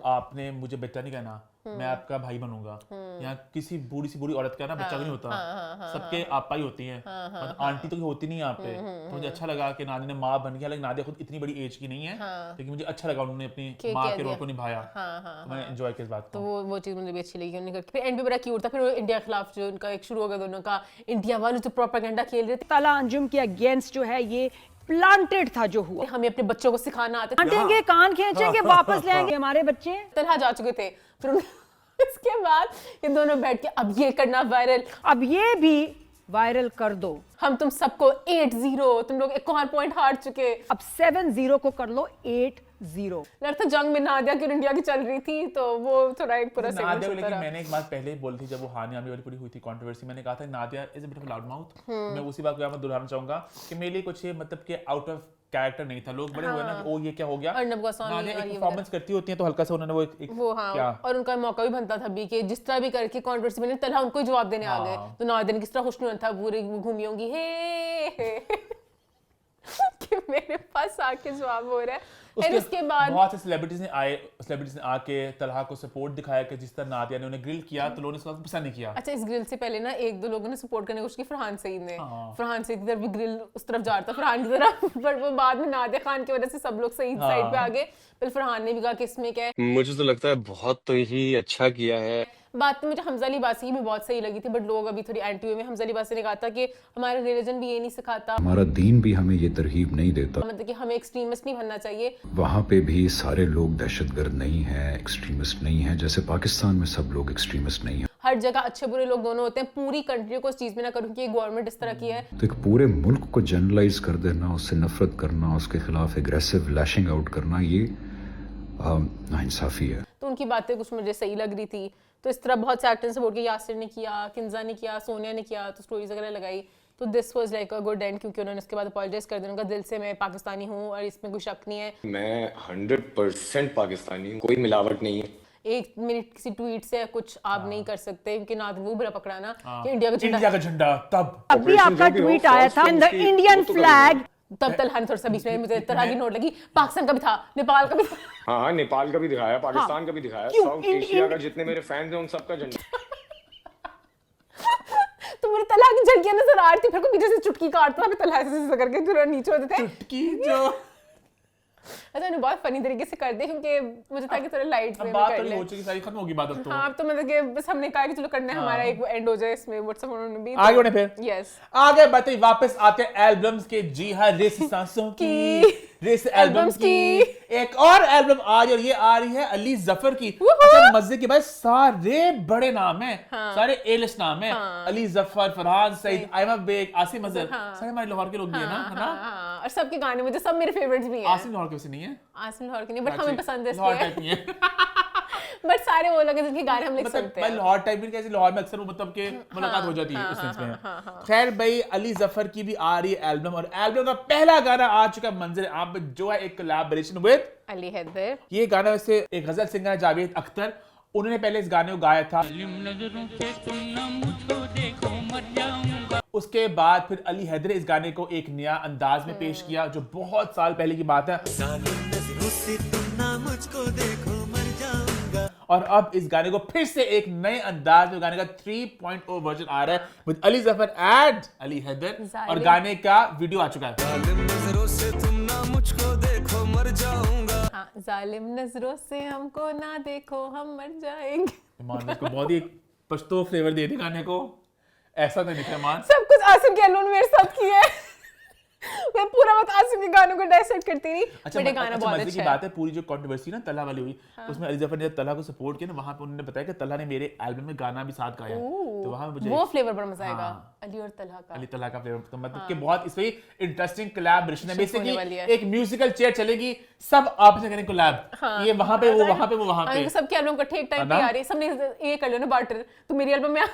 आपने मुझे बच्चा नहीं कहना, मैं आपका भाई बनूंगा। यहाँ किसी बूढ़ी सी बूढ़ी औरत का ना बच्चा भी नहीं होता, सबके आपा ही होती हैं, मतलब आंटी तो होती नहीं यहाँ पे। तो मुझे अच्छा लगा कि नादिया ने माँ बन गया, लेकिन नादिया खुद इतनी बड़ी एज की नहीं है, लेकिन मुझे अच्छा लगा उन्होंने अपनी माँ के रोल को निभाया। तो मैं एंजॉय किया इस बात तो को। वो चीज मुझे भी अच्छी लगी उन्होंने करके। फिर एंड पे बड़ा क्यूट था, फिर वो इंडिया के खिलाफ जो उनका एक शुरू हो गया दोनों का, इंडिया वाले जो प्रोपेगेंडा खेल रहे थे तला अंजुम के अगेंस्ट जो है ये प्लांटेड था जो हुआ। हमें अपने बच्चों को सिखाना आता था। काटेंगे कान खींचेंगे वापस लेंगे हमारे बच्चे। तलहा जा चुके थे फिर इसके बाद ये दोनों बैठ के अब ये करना वायरल, अब ये भी वायरल कर दो, हम तुम सबको 8-0, तुम लोग एक और पॉइंट हार चुके, अब 7-0 को कर लो 8-0। लड़ता जंग में नादिया की और इंडिया की चल रही थी तो वो थोड़ा एक पूरा नादिया को segment लेकिन चलता मैंने एक बात पहले ही बोली थी जब वो हानिया आमिर वाली पूरी हुई थी कंट्रोवर्सी, मैंने कहा था Nadia is a bit of loud mouth. मैं उसी बात को यहाँ पर दोहराना चाहूंगा कि मेरे लिए कुछ ये मतलब कि आउट ऑफ कैरेक्टर नहीं था। लोग बड़े हुए ना कि ओ ये क्या हो गया, अर्नब गोस्वामी नादिया और एक ये परफॉर्मेंस करती होती है तो हल्का सा उन्होंने वो एक वो हाँ क्या और उनका मौका भी बनता था भी कि जिस तरह भी करके कंट्रोवर्सी बनी तलहा उनको ही जवाब देने आ गए, तो नादिया ने किस तरह खुशनुमा था पूरी घूमी होंगी हे कि मेरे पास आके जवाब हो रहा है। और उसके बाद बहुत से सेलिब्रिटीज ने आके तलहा को सपोर्ट दिखाया कि जिस तरह नादिया ने उन्हें ग्रिल किया तो लोगों ने इसको पसंद नहीं किया। अच्छा, इस ग्रिल से पहले ना एक दो लोगों ने सपोर्ट करने की कोशिश की, फरहान सईद ने। फरहान सईद की तरफ भी ग्रिल उस तरफ जा रहा था, फरहान की तरफ, पर वो बाद में नादिया खान की वजह से सब लोग सईद साइड पे आ गए। फिर फरहान ने भी कहा कि इसमें क्या है। मुझे तो लगता है बहुत तो ही अच्छा किया है। बात तो मुझे हमजा लिबासी की भी बहुत सही लगी थी, बट लोग अभी थोड़ी एंटी हुए में। हमजा लिबासी ने कहा था कि हमारा रिलीजन भी ये नहीं सिखाता, हमारा दीन भी हमें ये तरहीब नहीं देता। मतलब कि हमें एक्सट्रीमिस्ट नहीं बनना चाहिए। वहाँ पे भी सारे लोग दहशतगर्द नहीं हैं, एक्सट्रीमिस्ट नहीं हैं, जैसे पाकिस्तान में सब लोग एक्सट्रीमिस्ट नहीं हैं। हर जगह अच्छे बुरे लोग दोनों होते हैं। पूरी कंट्री को इस चीज में ना करूँ कि गवर्नमेंट इस तरह की है। तो एक पूरे मुल्क को जनरलाइज कर देना, उससे नफरत करना, उसके खिलाफ एग्रेसिव लैशिंग आउट करना, ये नाइंसाफी है। तो उनकी बातें कुछ मुझे सही लग रही थी। तो इस तरह बहुत से एक्टर ने सपोर्ट किया, यासिर ने किया, किंजा ने किया, सोनिया ने किया, तो स्टोरीज वगैरह लगाई। तो this was like a good and, क्योंकि उन्होंने उसके बाद अपॉलोजाइज कर दिया। उनका दिल से मैं पाकिस्तानी हूँ और इसमें कोई शक नहीं है। मैं 100% पाकिस्तानी हूँ, कोई मिलावट नहीं है। एक मेरी किसी ट्वीट से कुछ आप नहीं कर सकते, क्योंकि ना वो बुरा पकड़ा ना कि इंडिया का झंडा तब अभी आपका ट्वीट आया था, द इंडियन फ्लैग। तब तलहा ने थोड़ा सा बीच में मुझे तरह की नोट लगी। पाकिस्तान का भी था, नेपाल का भी था। हाँ, नेपाल का भी दिखाया, पाकिस्तान का भी दिखाया, साउथ एशिया का जितने मेरे फैंस हैं उन सबका झंडा। तो मुझे तलहा की झटकियां नजर आ रही थी, फिर को पीछे से चुटकी काटता था, तलहा से करके जो नीचे होते थे चुटकी जो अच्छा उन्हें बहुत फनी तरीके से कर दे, क्योंकि मुझे था कि थोड़ा लाइट में बात कर तो ले। हो चुकी, सारी खत्म होगी बात अब तो। हाँ, तो मतलब कि बस हमने कहा कि चलो करना है हमारा एक एंड हो जाए इसमें। व्हाट्सएप उन्होंने भी आगे बढ़े फिर। यस, आगे बढ़ते वापस आते हैं एल्बम्स के। जी हाँ, रेस सांसों की, रेस एल्बम्स की एक और एल्बम आ रही है, और ये आ रही है अली जफर की। अच्छा मजे की बात, सारे बड़े नाम हैं, सारे ए-लिस्ट नाम हैं। अली जफर, फरहान सईद, आयमा बेग, आसिम अजहर, सारे हमारे लाहौर के लोग भी है ना। और सबके गाने मुझे सब मेरे फेवरेट्स भी हैं। आसिम लाहौर के वैसे नहीं है, आसिम लाहौर के नहीं, बट हमें पसंद है लाहौर इसलिए। टाइप नहीं है। बट सारे वो लोग हैं जिनके गाने हम लोग सुनते भाई हैं। लाहौर टाइप भी कैसे, लाहौर में अक्सर वो मतलब के मुलाकात हो जाती है उस सेंस में। खैर भाई, अली जफर की भी आ रही है एल्बम, और एल्बम का पहला गाना आ चुका है मंजिल आम पे, जो है एक कोलैबोरेशन विद अली हैदर। ये गाना वैसे एक गजल सिंगर है जावेद अख्तर, उन्होंने पहले इस गाने को गाया था। उसके बाद फिर अली हैदर ने इस गाने को एक नया अंदाज में पेश किया, जो बहुत साल पहले की बात है। और अब इस गाने को फिर से एक नए अंदाज में गाने का 3.0 वर्जन आ रहा है विद अली जफर एंड अली हैदर, और गाने का वीडियो आ चुका है। हाँ, जालिम नजरों से हमको ना देखो हम मर जाएंगे। ईमान को बहुत ही पश्तो फ्लेवर दे दी गाने को, ऐसा तो नहीं था ईमान। सब कुछ आसिम के अल्लू ने मेरे साथ किया है। मैं पूरा वक्त आसिम के गानों को डायसेक्ट करती रही। बट ये गाना बहुत मजे अच्छा की बात है, पूरी जो कंट्रोवर्सी ना तलहा वाली हुई, उसमें अली जफर ने जब तलहा को सपोर्ट किया ना, वहां पे उन्होंने बताया कि तलहा ने मेरे एल्बम में गाना भी साथ गाया, तो वहां मुझे वो फ्लेवर बड़ा मजा आएगा। हाँ। अली और तलहा का, अली तलहा का फ्लेवर, तो मतलब कि बहुत इसमें इंटरेस्टिंग कोलैबोरेशन है। होने वाली बेसिकली है। एक म्यूजिकल चेयर चलेगी, सब आपस में करेंगे कोलैब, ये वहां पे वो वहां पे वो वहां पे, सबके एल्बम को ठीक टाइम पे आ रही है। सबने ये कर लो ना बार्टर, तो मेरी एल्बम में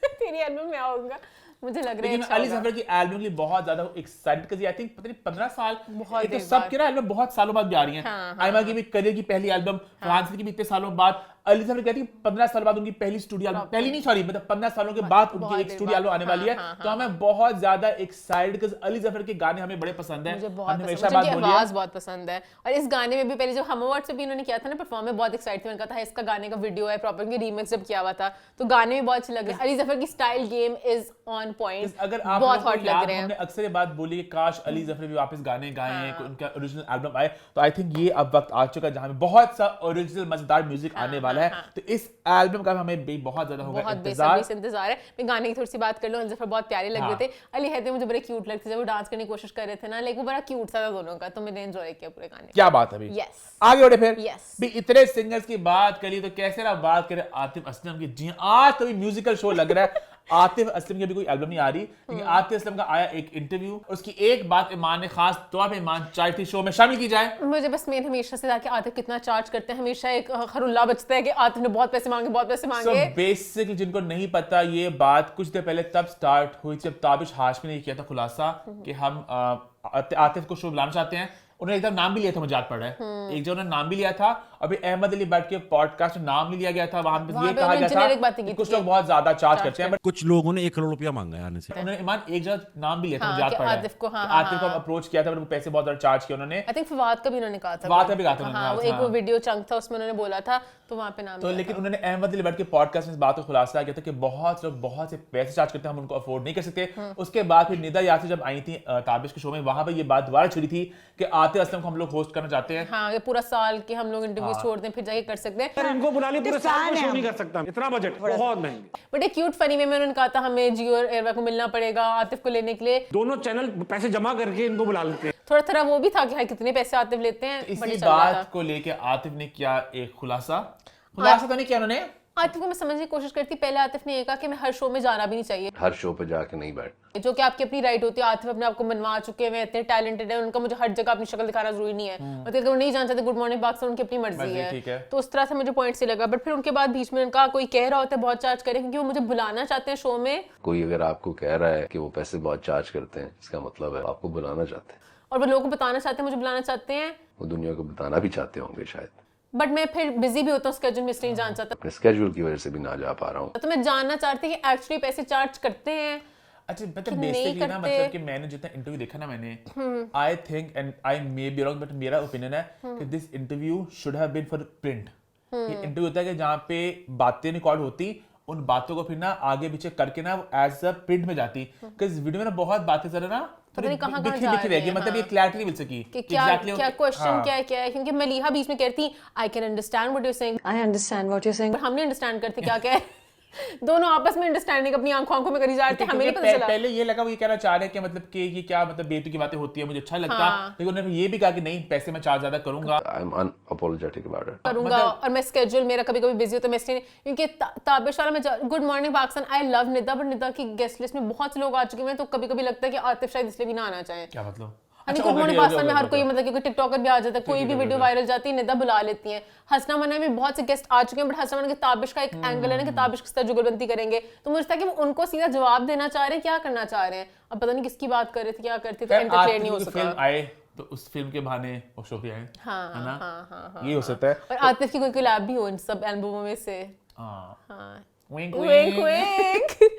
तेरी एल्बम में आऊंगा। मुझे लग रहा है लेकिन अली जफर की एल्बम के लिए बहुत ज्यादा एक्साइटेड, क्योंकि आई थिंक पता नहीं 15 साल, बहुत तो सब की ना एल्बम बहुत सालों बाद भी आ रही हैं। आयमा की भी करियर की पहली एल्बम, फरहान की भी इतने सालों बाद, अली जफर कहती है 15 साल बाद उनकी पहली स्टूडियो एल्बम, पहली नहीं सॉरी मतलब 15 सालों के बाद उनकी एक स्टूडियो एल्बम आने वाली है। तो हमें बहुत ज्यादा एक्साइटेड, बिकॉज़ अली जफर के गाने हमें बड़े पसंद हैं, हमने हमेशा बात बोली है, आवाज बहुत पसंद है। और इस गाने में भी पहले जो हम अवार्ड से भी इन्होंने किया था ना परफॉर्म, में बहुत एक्साइटेड थी। मैंने कहा था इसका गाने का वीडियो है प्रॉपर, की रीमिक्स जब किया हुआ था, तो गाने में बहुत अच्छे लग रहे हैं। अली जफर की style game is on point, अगर आप बहुत हॉट लग रहे हैं। हमने अक्सर ये बात बोली कि काश अली जफर भी वापस गाने गाएं, उनका ओरिजिनल एल्बम आए, तो आई थिंक ये अब वक्त आ चुका है जहां में बहुत सा ओरिजिनल मजेदार म्यूजिक आने वाला है। तो इस एल्बम का हमें बहुत ज्यादा होगा इंतजार है। मैं गाने की थोड़ी सी बात कर लूं, अली जफर बहुत प्यारे लग रहे थे। अली हैदर मुझे बड़े क्यूट लगते थे, जब वो डांस करने की कोशिश कर रहे थे ना, लाइक वो बड़ा क्यूट सा था दोनों का, तो मैंने एंजॉय किया पूरे गाने। क्या बात है अभी, यस आगे बढ़े फिर। यस, भी इतने सिंगर्स की बात करी तो कैसे ना बात करें आतिफ असलम की। जी आज तो म्यूजिकल शो लग रहा है। आतिफ असलम की अभी कोई एल्बम नहीं आ रही, लेकिन आतिफ असलम का आया एक इंटरव्यू, उसकी एक बात ईमान ने खास तौर पे ईमान चाहती थी शो में शामिल की जाए। मुझे बस मेन हमेशा से था कि आतिफ कितना चार्ज करते हैं, हमेशा एक खरुल्ला बचता है कि आतिफ ने बहुत पैसे मांगे, बहुत पैसे मांगे। बेसिकली जिनको नहीं पता, ये बात कुछ देर पहले तब स्टार्ट हुई जब ताबिश हाशमी ने किया था खुलासा कि हम आतिफ को शो बुलाना चाहते हैं। उन्होंने एकदम नाम भी लिया था, मुझे याद पड़ रहा है, एक जो उन्होंने नाम भी लिया था, अभी अहमद अली भट्ट के पॉडकास्ट में नाम नहीं लिया गया था, वहां पे वहाँ ये पे कहा उन्होंने गया generic था बातें की कि थी कुछ कि लोग बहुत ज्यादा चार्ज करते हैं, बट कुछ लोगों ने 1 करोड़ रुपया मांगा है आने से। उन्होंने ईमान एक जगह नाम भी लिया था, हाँ, मुझे याद कि पड़ा है आतिफ को, हाँ, कि आतिफ को अप्रोच किया था, बट वो पैसे बहुत ज्यादा चार्ज किया उन्होंने। आई थिंक फवाद का भी उन्होंने कहा था, फवाद का भी कहा था हाँ, वो उन्होंने, एक वो वीडियो चंक था उसमें उन्होंने बोला था, तो वहाँ पे नाम तो लिया लेकिन था। उन्होंने अहमद अली भट्ट के पॉडकास्ट में इस बात को खुलासा किया था कि बहुत लोग बहुत से पैसे चार्ज करते हैं, हम उनको अफोर्ड नहीं कर सकते। उसके बाद फिर निदा यासिर जब आई थी ताबिश के शो में, वहां पे ये बात दोबारा छिड़ी थी कि आतिफ असलम को हम लोग होस्ट करना चाहते हैं। हाँ, ये पूरा साल के हम लोग इंटरव्यूज छोड़ दें फिर जाके कर सकते हैं। इनको बुला लिया, पूरे साल को शो नहीं कर सकता, इतना बजट बहुत महंगे। बट एक क्यूट फनी वे में उन्होंने कहा था हमें जियो और एयरवेल को मिलना पड़ेगा आतिफ को लेने के लिए। दोनों चैनल पैसे जमा करके इनको बुला लेते हैं। थोड़ा थोड़ा वो भी था कि हाँ कितने पैसे आतिफ लेते हैं, इसी बड़ी चल रहा था। बात को लेके आतिफ ने किया एक खुलासा तो नहीं किया उन्होंने। आतिफ को मैं समझने की कोशिश करती, पहले आतिफ ने ये कहा कि मैं हर शो में जाना भी नहीं चाहिए, हर शो पे जाके नहीं बैठ, जो कि आपकी अपनी राइट होती है। आतिफ अपने आप को मनवा चुके हैं, इतने टैलेंटेड है, उनका मुझे हर जगह अपनी शक्ल दिखाना जरूरी नहीं है, मतलब अगर वो नहीं जाना चाहते गुड मॉर्निंग पाकिस्तान उनकी अपनी मर्जी ठीक है। है। तो उस तरह से मुझे पॉइंट से लगा, बट फिर उनके बाद बीच में उनका कोई कह रहा होता है बहुत चार्ज करें क्योंकि वो मुझे बुलाना चाहते हैं शो में, कोई अगर आपको कह रहा है कि वो पैसे बहुत चार्ज करते हैं, इसका मतलब है आपको बुलाना चाहते हैं, और वो लोगों को बताना चाहते हैं, मुझे बुलाना चाहते हैं, वो दुनिया को बताना भी चाहते होंगे शायद। बट मैं फिर बिजी भी होता हूँ स्केड्यूल में, इसलिए नहीं जाना चाहता। अपने स्केड्यूल की वजह से भी ना जा पा रहा हूँ। तो मैं जानना चाहती कि एक्चुअली पैसे चार्ज करते हैं। अच्छा मतलब कि नहीं बेसिकली ना, करते। मतलब कि मैंने जितना इंटरव्यू देखा ना मैंने, I think and I may be wrong, but मेरा ओपिनियन है कि this interview should have been for print. ये इंटरव्यू होता है कि जहाँ पे बातें रिकॉर्ड होती, उन बातों को फिर ना आगे पीछे करके ना एज अ प्रिंट में जाती, क्योंकि इस वीडियो में ना बहुत बातें जरा ना पता नहीं कहाँ बिखरी जा बिखरी रहे रहेगी, हैं, मतलब ये हाँ। क्लैरिटी नहीं मिल सकी कि क्या exactly क्या क्वेश्चन हाँ। क्या है, क्योंकि मलीहा बीच में कहती I can understand what you saying, I understand what you're saying. पर हम नहीं अंडरस्टैंड करते क्या क्या है। दोनों आपस में अंडरस्टैंडिंग अपनी आंखों में करी जा रही थी, हमें नहीं पता चला। पहले ये लगा वो ये कहना चाह रहे हैं कि मतलब कि ये क्या मतलब बेतु की बातें होती है, मुझे अच्छा लगता, लेकिन उन्होंने ये भी कहा कि नहीं पैसे मैं चार्ज ज्यादा करूंगा, I am unapologetic about it. करूंगा, और मैं स्केड्यूल मेरा कभी कभी बिजी होता है, मैं इसलिए क्योंकि ताबिश वाला में good morning Pakistan I love Nida, but Nida की गेस्ट लिस्ट में बहुत से लोग आ चुके हैं, तो कभी कभी लगता है कि आतिफ शायद इसलिए भी ना आना चाहे। क्या मतलब गुड मॉर्निंग पाकिस्तान में हर कोई मतलब क्योंकि टिकटॉकर भी आ जाता है, कोई भी वीडियो वायरल जाती है निदा बुला लेती हैं। हसना मना में बहुत से गेस्ट आ चुके हैं, बट हसना मना के ताबिश का एक एंगल है ना कि ताबिश किस तरह जुगलबंदी करेंगे, तो मुझे लगता है कि वो उनको सीधा जवाब देना चाह रहे हैं, क्या करना चाह रहे हैं, अब पता नहीं किसकी बात कर रहे थे, क्या करते थे, एंटरटेन नहीं हो सका। फिल्म आए तो उस फिल्म के बहाने वो शो पे आए, हाँ, है ना? हाँ, ये हो सकता है। और आतिफ की कोई कोलैब भी हो इन सब एल्बमों में से। हाँ विंक विंक विंक। विंक।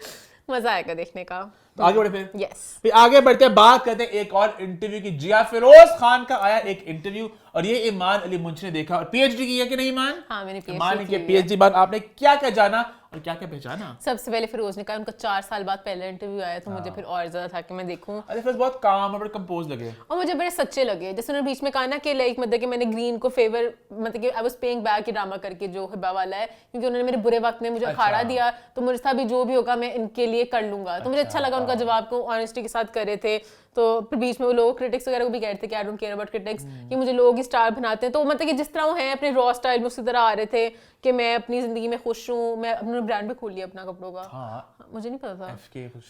मजा आएगा देखने का। तो आगे बढ़े फिर। यस, फिर आगे बढ़ते हैं, बात करते हैं एक और इंटरव्यू की। जिया फिरोज खान का आया एक इंटरव्यू, और ये ईमान अली मुंशी ने देखा और पीएचडी की है कि नहीं ईमान? हाँ मैंने ईमान ने PhD किया की है। पीएचडी। बाद आपने क्या क्या जाना और क्या क्या पहचाना? सबसे पहले फिरोज ने कहा उनका 4 साल बाद पहला इंटरव्यू आया, तो मुझे फिर और ज्यादा था कि मैं देखूं, अरे फिर बहुत काम और बड़े कंपोज लगे, और मुझे बड़े सच्चे लगे। जैसे उन्होंने बीच में कहा ना कि लाइक मतलब कि मैंने ग्रीन को फेवर मतलब कि I was paying back drama करके जो हिबा वाला है, क्योंकि उन्होंने मेरे बुरे वक्त में मुझे अखाड़ा दिया, तो मुझे था भी जो भी होगा मैं इनके लिए कर लूंगा। तो मुझे अच्छा लगा उनका जवाब को ऑनेस्टी के साथ कर रहे थे। तो फिर बीच में वो लोग क्रिटिक्स वगैरह को भी कहते थे कि I don't care about critics, कि मुझे लोग ही स्टार बनाते हैं। तो मतलब कि जिस तरह वो हैं अपने रॉ स्टाइल में उसी तरह आ रहे थे कि मैं अपनी जिंदगी में खुश हूँ। मैं अपने ब्रांड भी खोल लिया अपना कपड़ों का। हाँ मुझे नहीं पता था एफके कुछ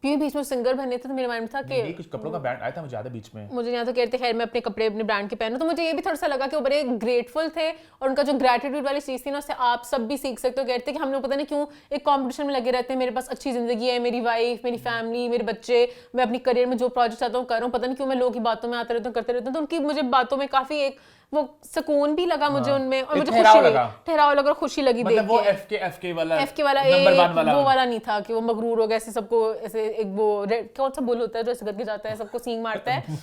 बीच में सिंगर बने थे, तो मेरे माइंड में था कि नहीं, कुछ कपड़ों का ब्रांड आया था मुझे ज्यादा बीच में। मुझे यहाँ तो कहते खैर मैं अपने कपड़े अपने ब्रांड के पहनूं, तो मुझे ये भी थोड़ा सा लगा कि वो बड़े ग्रेटफुल थे, और उनका जो ग्रेटिट्यूड वाली चीज़ थी ना उससे आप सब भी सीख सकते हो। कहते कि हम लोग पता नहीं क्यों एक कंपटीशन में लगे रहते हैं, मेरे पास अच्छी जिंदगी है, मेरी वाइफ, मेरी फैमिली, मेरे बच्चे, मैं अपनी करियर में जो प्रोजेक्ट चाहता हूँ कर रहा हूँ, पता नहीं क्यों मैं लोगों की बातों में आते रहता हूँ करते रहता हूँ। तो उनकी मुझे बातों में काफी एक वो सुकून भी लगा मुझे उनमें, और मुझे खुशी लगी, ठहराव लगा, खुशी लगी देख मतलब वो के। एफके वाला नंबर वन वाला वो वाला नहीं था कि वो मगरूर हो गया ऐसे सबको ऐसे एक वो कौन सा बुल होता है जो ऐसे करके जाता है सबको सींग मारता है।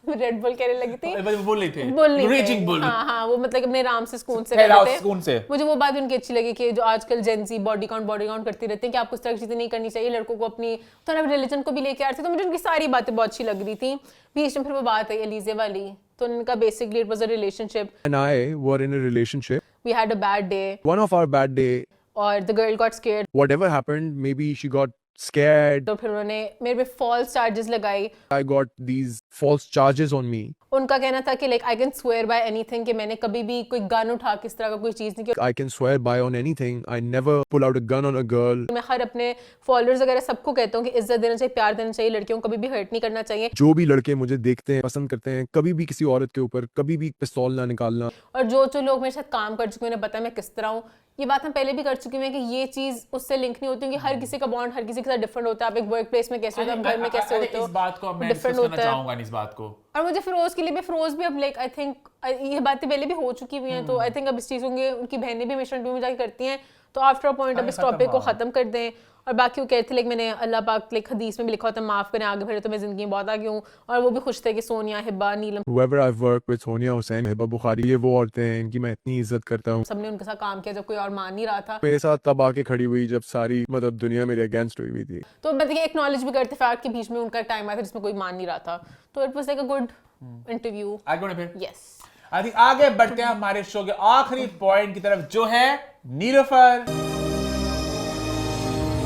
रेड बुल कहने लगी थी, बोल नहीं थे, बुल नहीं रेजिंग थे। बुल। हाँ वो मतलब अपने आराम से सुकून से ठहराव, रहते सुकून से। मुझे वो बात उनकी अच्छी लगी कि जो आजकल जेंजी बॉडी काउंट करती रहते हैं कि आपको इस तरह की चीजें नहीं करनी चाहिए, लड़कों को अपनी थोड़ा रिलीजन को भी लेके आ रहे थे। तो मुझे उनकी सारी बातें बहुत अच्छी लग रही थी। बीच में फिर वो बात आई अलीजे वाली, तो उनका basically it was a relationship and I were in a relationship. We had a bad day, One of our bad day, और the girl got scared, whatever happened, maybe she got scared. तो फिर उन्होंने मेरे पे फॉल्स चार्जेस लगाई। I got these false charges on me. उनका कहना था कि like I can swear by anything, कि मैंने कभी भी कोई गन उठा किस तरह का कोई चीज नहीं की। I can swear by on anything. I never pull out a gun on a girl. मैं हर अपने फॉलोअर्स वगैरह सबको कहता हूँ कि इज्जत देना चाहिए, प्यार देना चाहिए, लड़कियों को कभी भी हर्ट नहीं करना चाहिए। जो भी लड़के मुझे देखते हैं पसंद करते हैं, कभी भी किसी औरत के ऊपर कभी भी पिस्तौल ना निकालना। और जो लोग मेरे साथ काम कर चुके हैं उन्हें पता है मैं किस तरह हूँ, ये बात हम पहले भी कर चुके हैं कि ये चीज उससे लिंक नहीं होती, क्योंकि हर किसी का बॉन्ड हर किसी के साथ डिफरेंट होता है। आप एक वर्क प्लेस में कैसे होते हो, आप घर में कैसे होते हो, इस बात को मैं डिफरेंट डिस्कस करना होता है। चाहूंगा इस बात को। और मुझे फिरोज के लिए भी, फिरोज भी अब लाइक आई थिंक ये बातें पहले भी हो चुकी हुई हैं, तो आई थिंक अब इस चीज़ होंगे, उनकी बहनें भी हमेशा इंटरव्यू में जाके करती हैं, तो आफ्टर अ पॉइंट अब इस टॉपिक को खत्म कर दें। और बाकी वो कहते थे लाइक मैंने अल्लाह पाक लाइक हदीस में भी लिखा होता है माफ़ करें आगे बढ़े तो मैं ज़िंदगी में बहुत आगे हूँ, और वो भी खुश थे कि सोनिया, हिब्बा, नीलम, Whoever I've worked with, Sonia Hussain, Hiba Bukhari, ये वो औरतें हैं, इनकी मैं इतनी इज्जत करता हूँ। सबने उनके साथ काम किया जब कोई और मान नहीं रहा था। मेरे साथ तब आके खड़ी हुई जब सारी मतलब दुनिया मेरे अगेंस्ट हुई थी। तो मतलब ये एक्नॉलेज भी करते फैक्ट के बीच में उनका टाइम आया था जिसमें कोई मान नहीं रहा था, तो it was like a good interview. आगे बढ़े फिर? यस, आई थिंक आगे बढ़ते हैं हमारे शो के आखिरी पॉइंट की तरफ, जो है नीलोफर।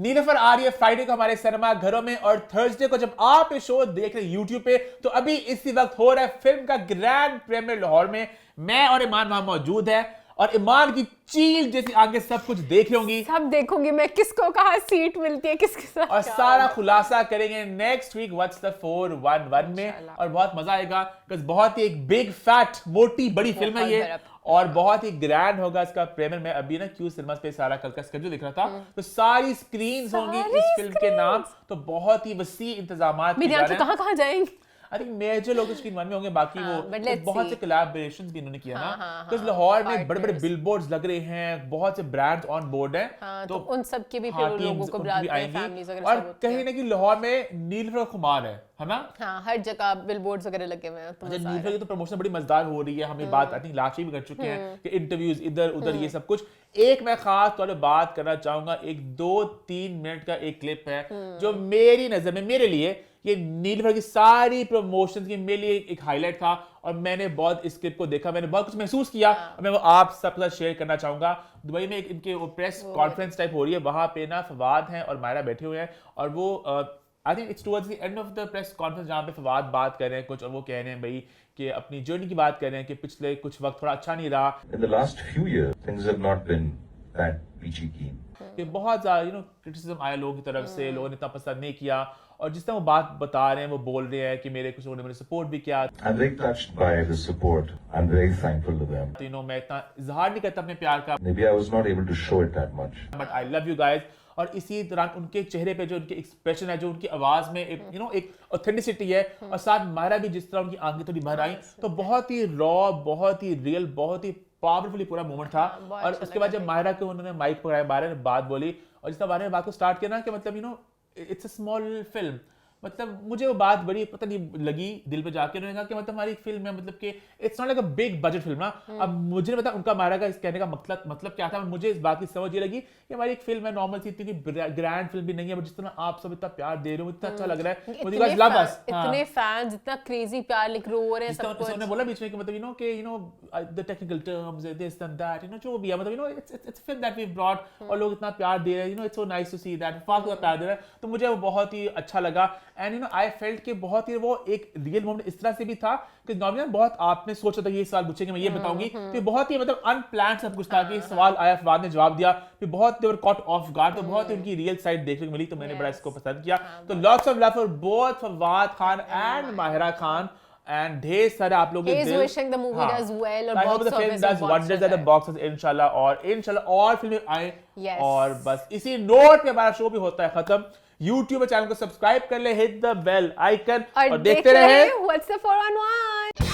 नीलोफर आ रही है फ्राइडे को हमारे सिनेमा घरों में, और थर्सडे को जब आप ये शो देख रहे हैं यूट्यूब पे, तो अभी इसी वक्त हो रहा है फिल्म का ग्रैंड प्रीमियर लाहौर में। मैं और ईमान वहां मौजूद है, और ईमान की चील जैसी आगे सब कुछ देख रही होंगी, सब देखूंगी मैं किसको कहाँ सीट मिलती है, किसके साथ और क्या सारा होगा। खुलासा करेंगे नेक्स्ट वीक व्हाट्स द 411 में, और बहुत मजा आएगा बिकॉज़ बहुत ही एक बिग फैट मोटी बड़ी फिल्म है ये, और बहुत ही ग्रैंड होगा इसका प्रीमियर। मैं अभी ना क्यू सिनेमास पे सारा कल का स्केड्यूल देख रहा था, तो सारी स्क्रीन्स होंगी इस फिल्म के नाम, तो बहुत ही वसी इंतजामात मेरी आंखें कहाँ कहाँ जाएंगी। अरे मेजर लोग स्क्रीन वन में होंगे, बाकी हाँ, वो but तो let's बहुत see. से कोलैबोरेशंस भी इन्होंने किया हाँ, ना, हाँ, तो हाँ, लाहौर में बड़े बड़े partners. बिलबोर्ड्स लग रहे हैं, बहुत से ब्रांड्स ऑन बोर्ड हैं, हाँ, तो उन सब के भी हाँ, फिर लोगों teams को उनकी बुलाते भी हैं, आएंगी, फैमिलीज वगैरह और सब होती कहीं हैं। ना कहीं लाहौर में नीलफर खुमार है ना। हाँ, हर जगह बिलबोर्ड्स वगैरह लगे हुए हैं, तो मजा आ रहा नीलफर है। की तो प्रमोशन बड़ी मजेदार हो रही है, हमें बात आई थिंक लास्ट वीक भी कर चुके हैं कि इंटरव्यूज इधर उधर ये सब कुछ। एक मैं खास तौर पे बात करना चाहूंगा, एक 2-3 मिनट का एक क्लिप है जो मेरी नजर में, मेरे लिए ये नीलफर की सारी प्रमोशन की मेरे लिए एक हाईलाइट था, और मैंने बहुत इस क्लिप को देखा, मैंने बहुत कुछ महसूस किया, और मैं वो आप सबके साथ शेयर करना चाहूंगा। दुबई में एक इनके प्रेस कॉन्फ्रेंस टाइप हो रही है, वहां पे ना फवाद हैं और मायरा बैठे हुए हैं, और वो I think it's towards the end of the press conference, जहाँ पे फवाद बात कर रहे हैं कुछ, और वो कह रहे हैं भाई कि अपनी जर्नी की बात कर रहे हैं कि पिछले कुछ वक्त थोड़ा अच्छा नहीं रहा, In the last few years, things have not been that peachy keen. कि बहुत ज्यादा क्रिटिसिज्म आया लोगों की तरफ से, लोगों ने इतना पसंद नहीं किया, और जिस तरह वो बात बता रहे हैं, वो बोल रहे हैं कि मेरे कुछ लोगों ने मुझे सपोर्ट भी किया, I'm very touched by the support. I'm very thankful to them. तो मैं इतना इजहार नहीं करता अपने प्यार का, Maybe I was not able to show it that much. But I love you guys. और इसी दौरान उनके चेहरे पे जो उनके एक्सप्रेशन है, जो उनकी आवाज में एक एक ऑथेंटिसिटी है, और साथ मायरा भी जिस तरह उनकी आंखें थोड़ी भर आई, तो बहुत ही रॉ, बहुत ही रियल, बहुत ही पावरफुली पूरा मोमेंट था। और उसके बाद जब मायरा को उन्होंने माइक पकड़ाया, बारे में बात बोली, और जिस तरह बारे में बात को स्टार्ट किया ना कि मतलब इट्स अ स्मॉल फिल्म, मतलब मुझे वो बात बड़ी पता नहीं लगी दिल पे जाके। उन्होंने कहा कि मतलब हमारी फिल्म है, मतलब कि it's not like a big budget film ना। अब मुझे नहीं पता उनका मायरा का इस कहने का मतलब क्या था, मुझे इस बात की समझ ये लगी कि हमारी एक फिल्म है नॉर्मल सी, इतनी ग्रैंड फिल्म भी नहीं है, बट जिस तरह आप सब इतना प्यार दे रहे हो, इतना अच्छा लग रहा है, मुझे गाइस लव अस। इतने फैंस, इतना क्रेजी प्यार लिख रो रहे हैं सब कुछ। उन्होंने बोला बीच में कि मतलब कि the technical terms this and that, जो भी है, मतलब it's film that we brought, और लोग इतना प्यार दे रहे हैं, it's so nice to see that, फालतू का प्यार दे रहा है, तो मुझे वो बहुत ही अच्छा लगा। एंड आई फेल्ट कि बहुत ही वो एक रियल मोमेंट इस तरह से भी था कि नॉर्मली बहुत आपने सोचा था ये सवाल पूछेंगे, मैं ये बताऊंगी, तो बहुत ही मतलब अनप्लान्ड सब कुछ था कि सवाल आया, फवाद ने जवाब दिया, फिर बहुत दे वर कॉट ऑफ गार्ड, तो बहुत ही उनकी रियल साइड देखने को मिली, तो मैंने बड़ा इसको पसंद किया। तो lots of love for both Fawad Khan and Mahira Khan, and ढेर सारे आप लोगों के दिल, wishing the movie does well, और box office film does और wonders at the box office इंशाल्लाह और फिल्में आए। Yes. और बस इसी नोट पे हमारा शो भी होता है खत्म। YouTube चैनल को सब्सक्राइब कर ले, हिट द बेल आइकन, और देखते रहे What's the 411।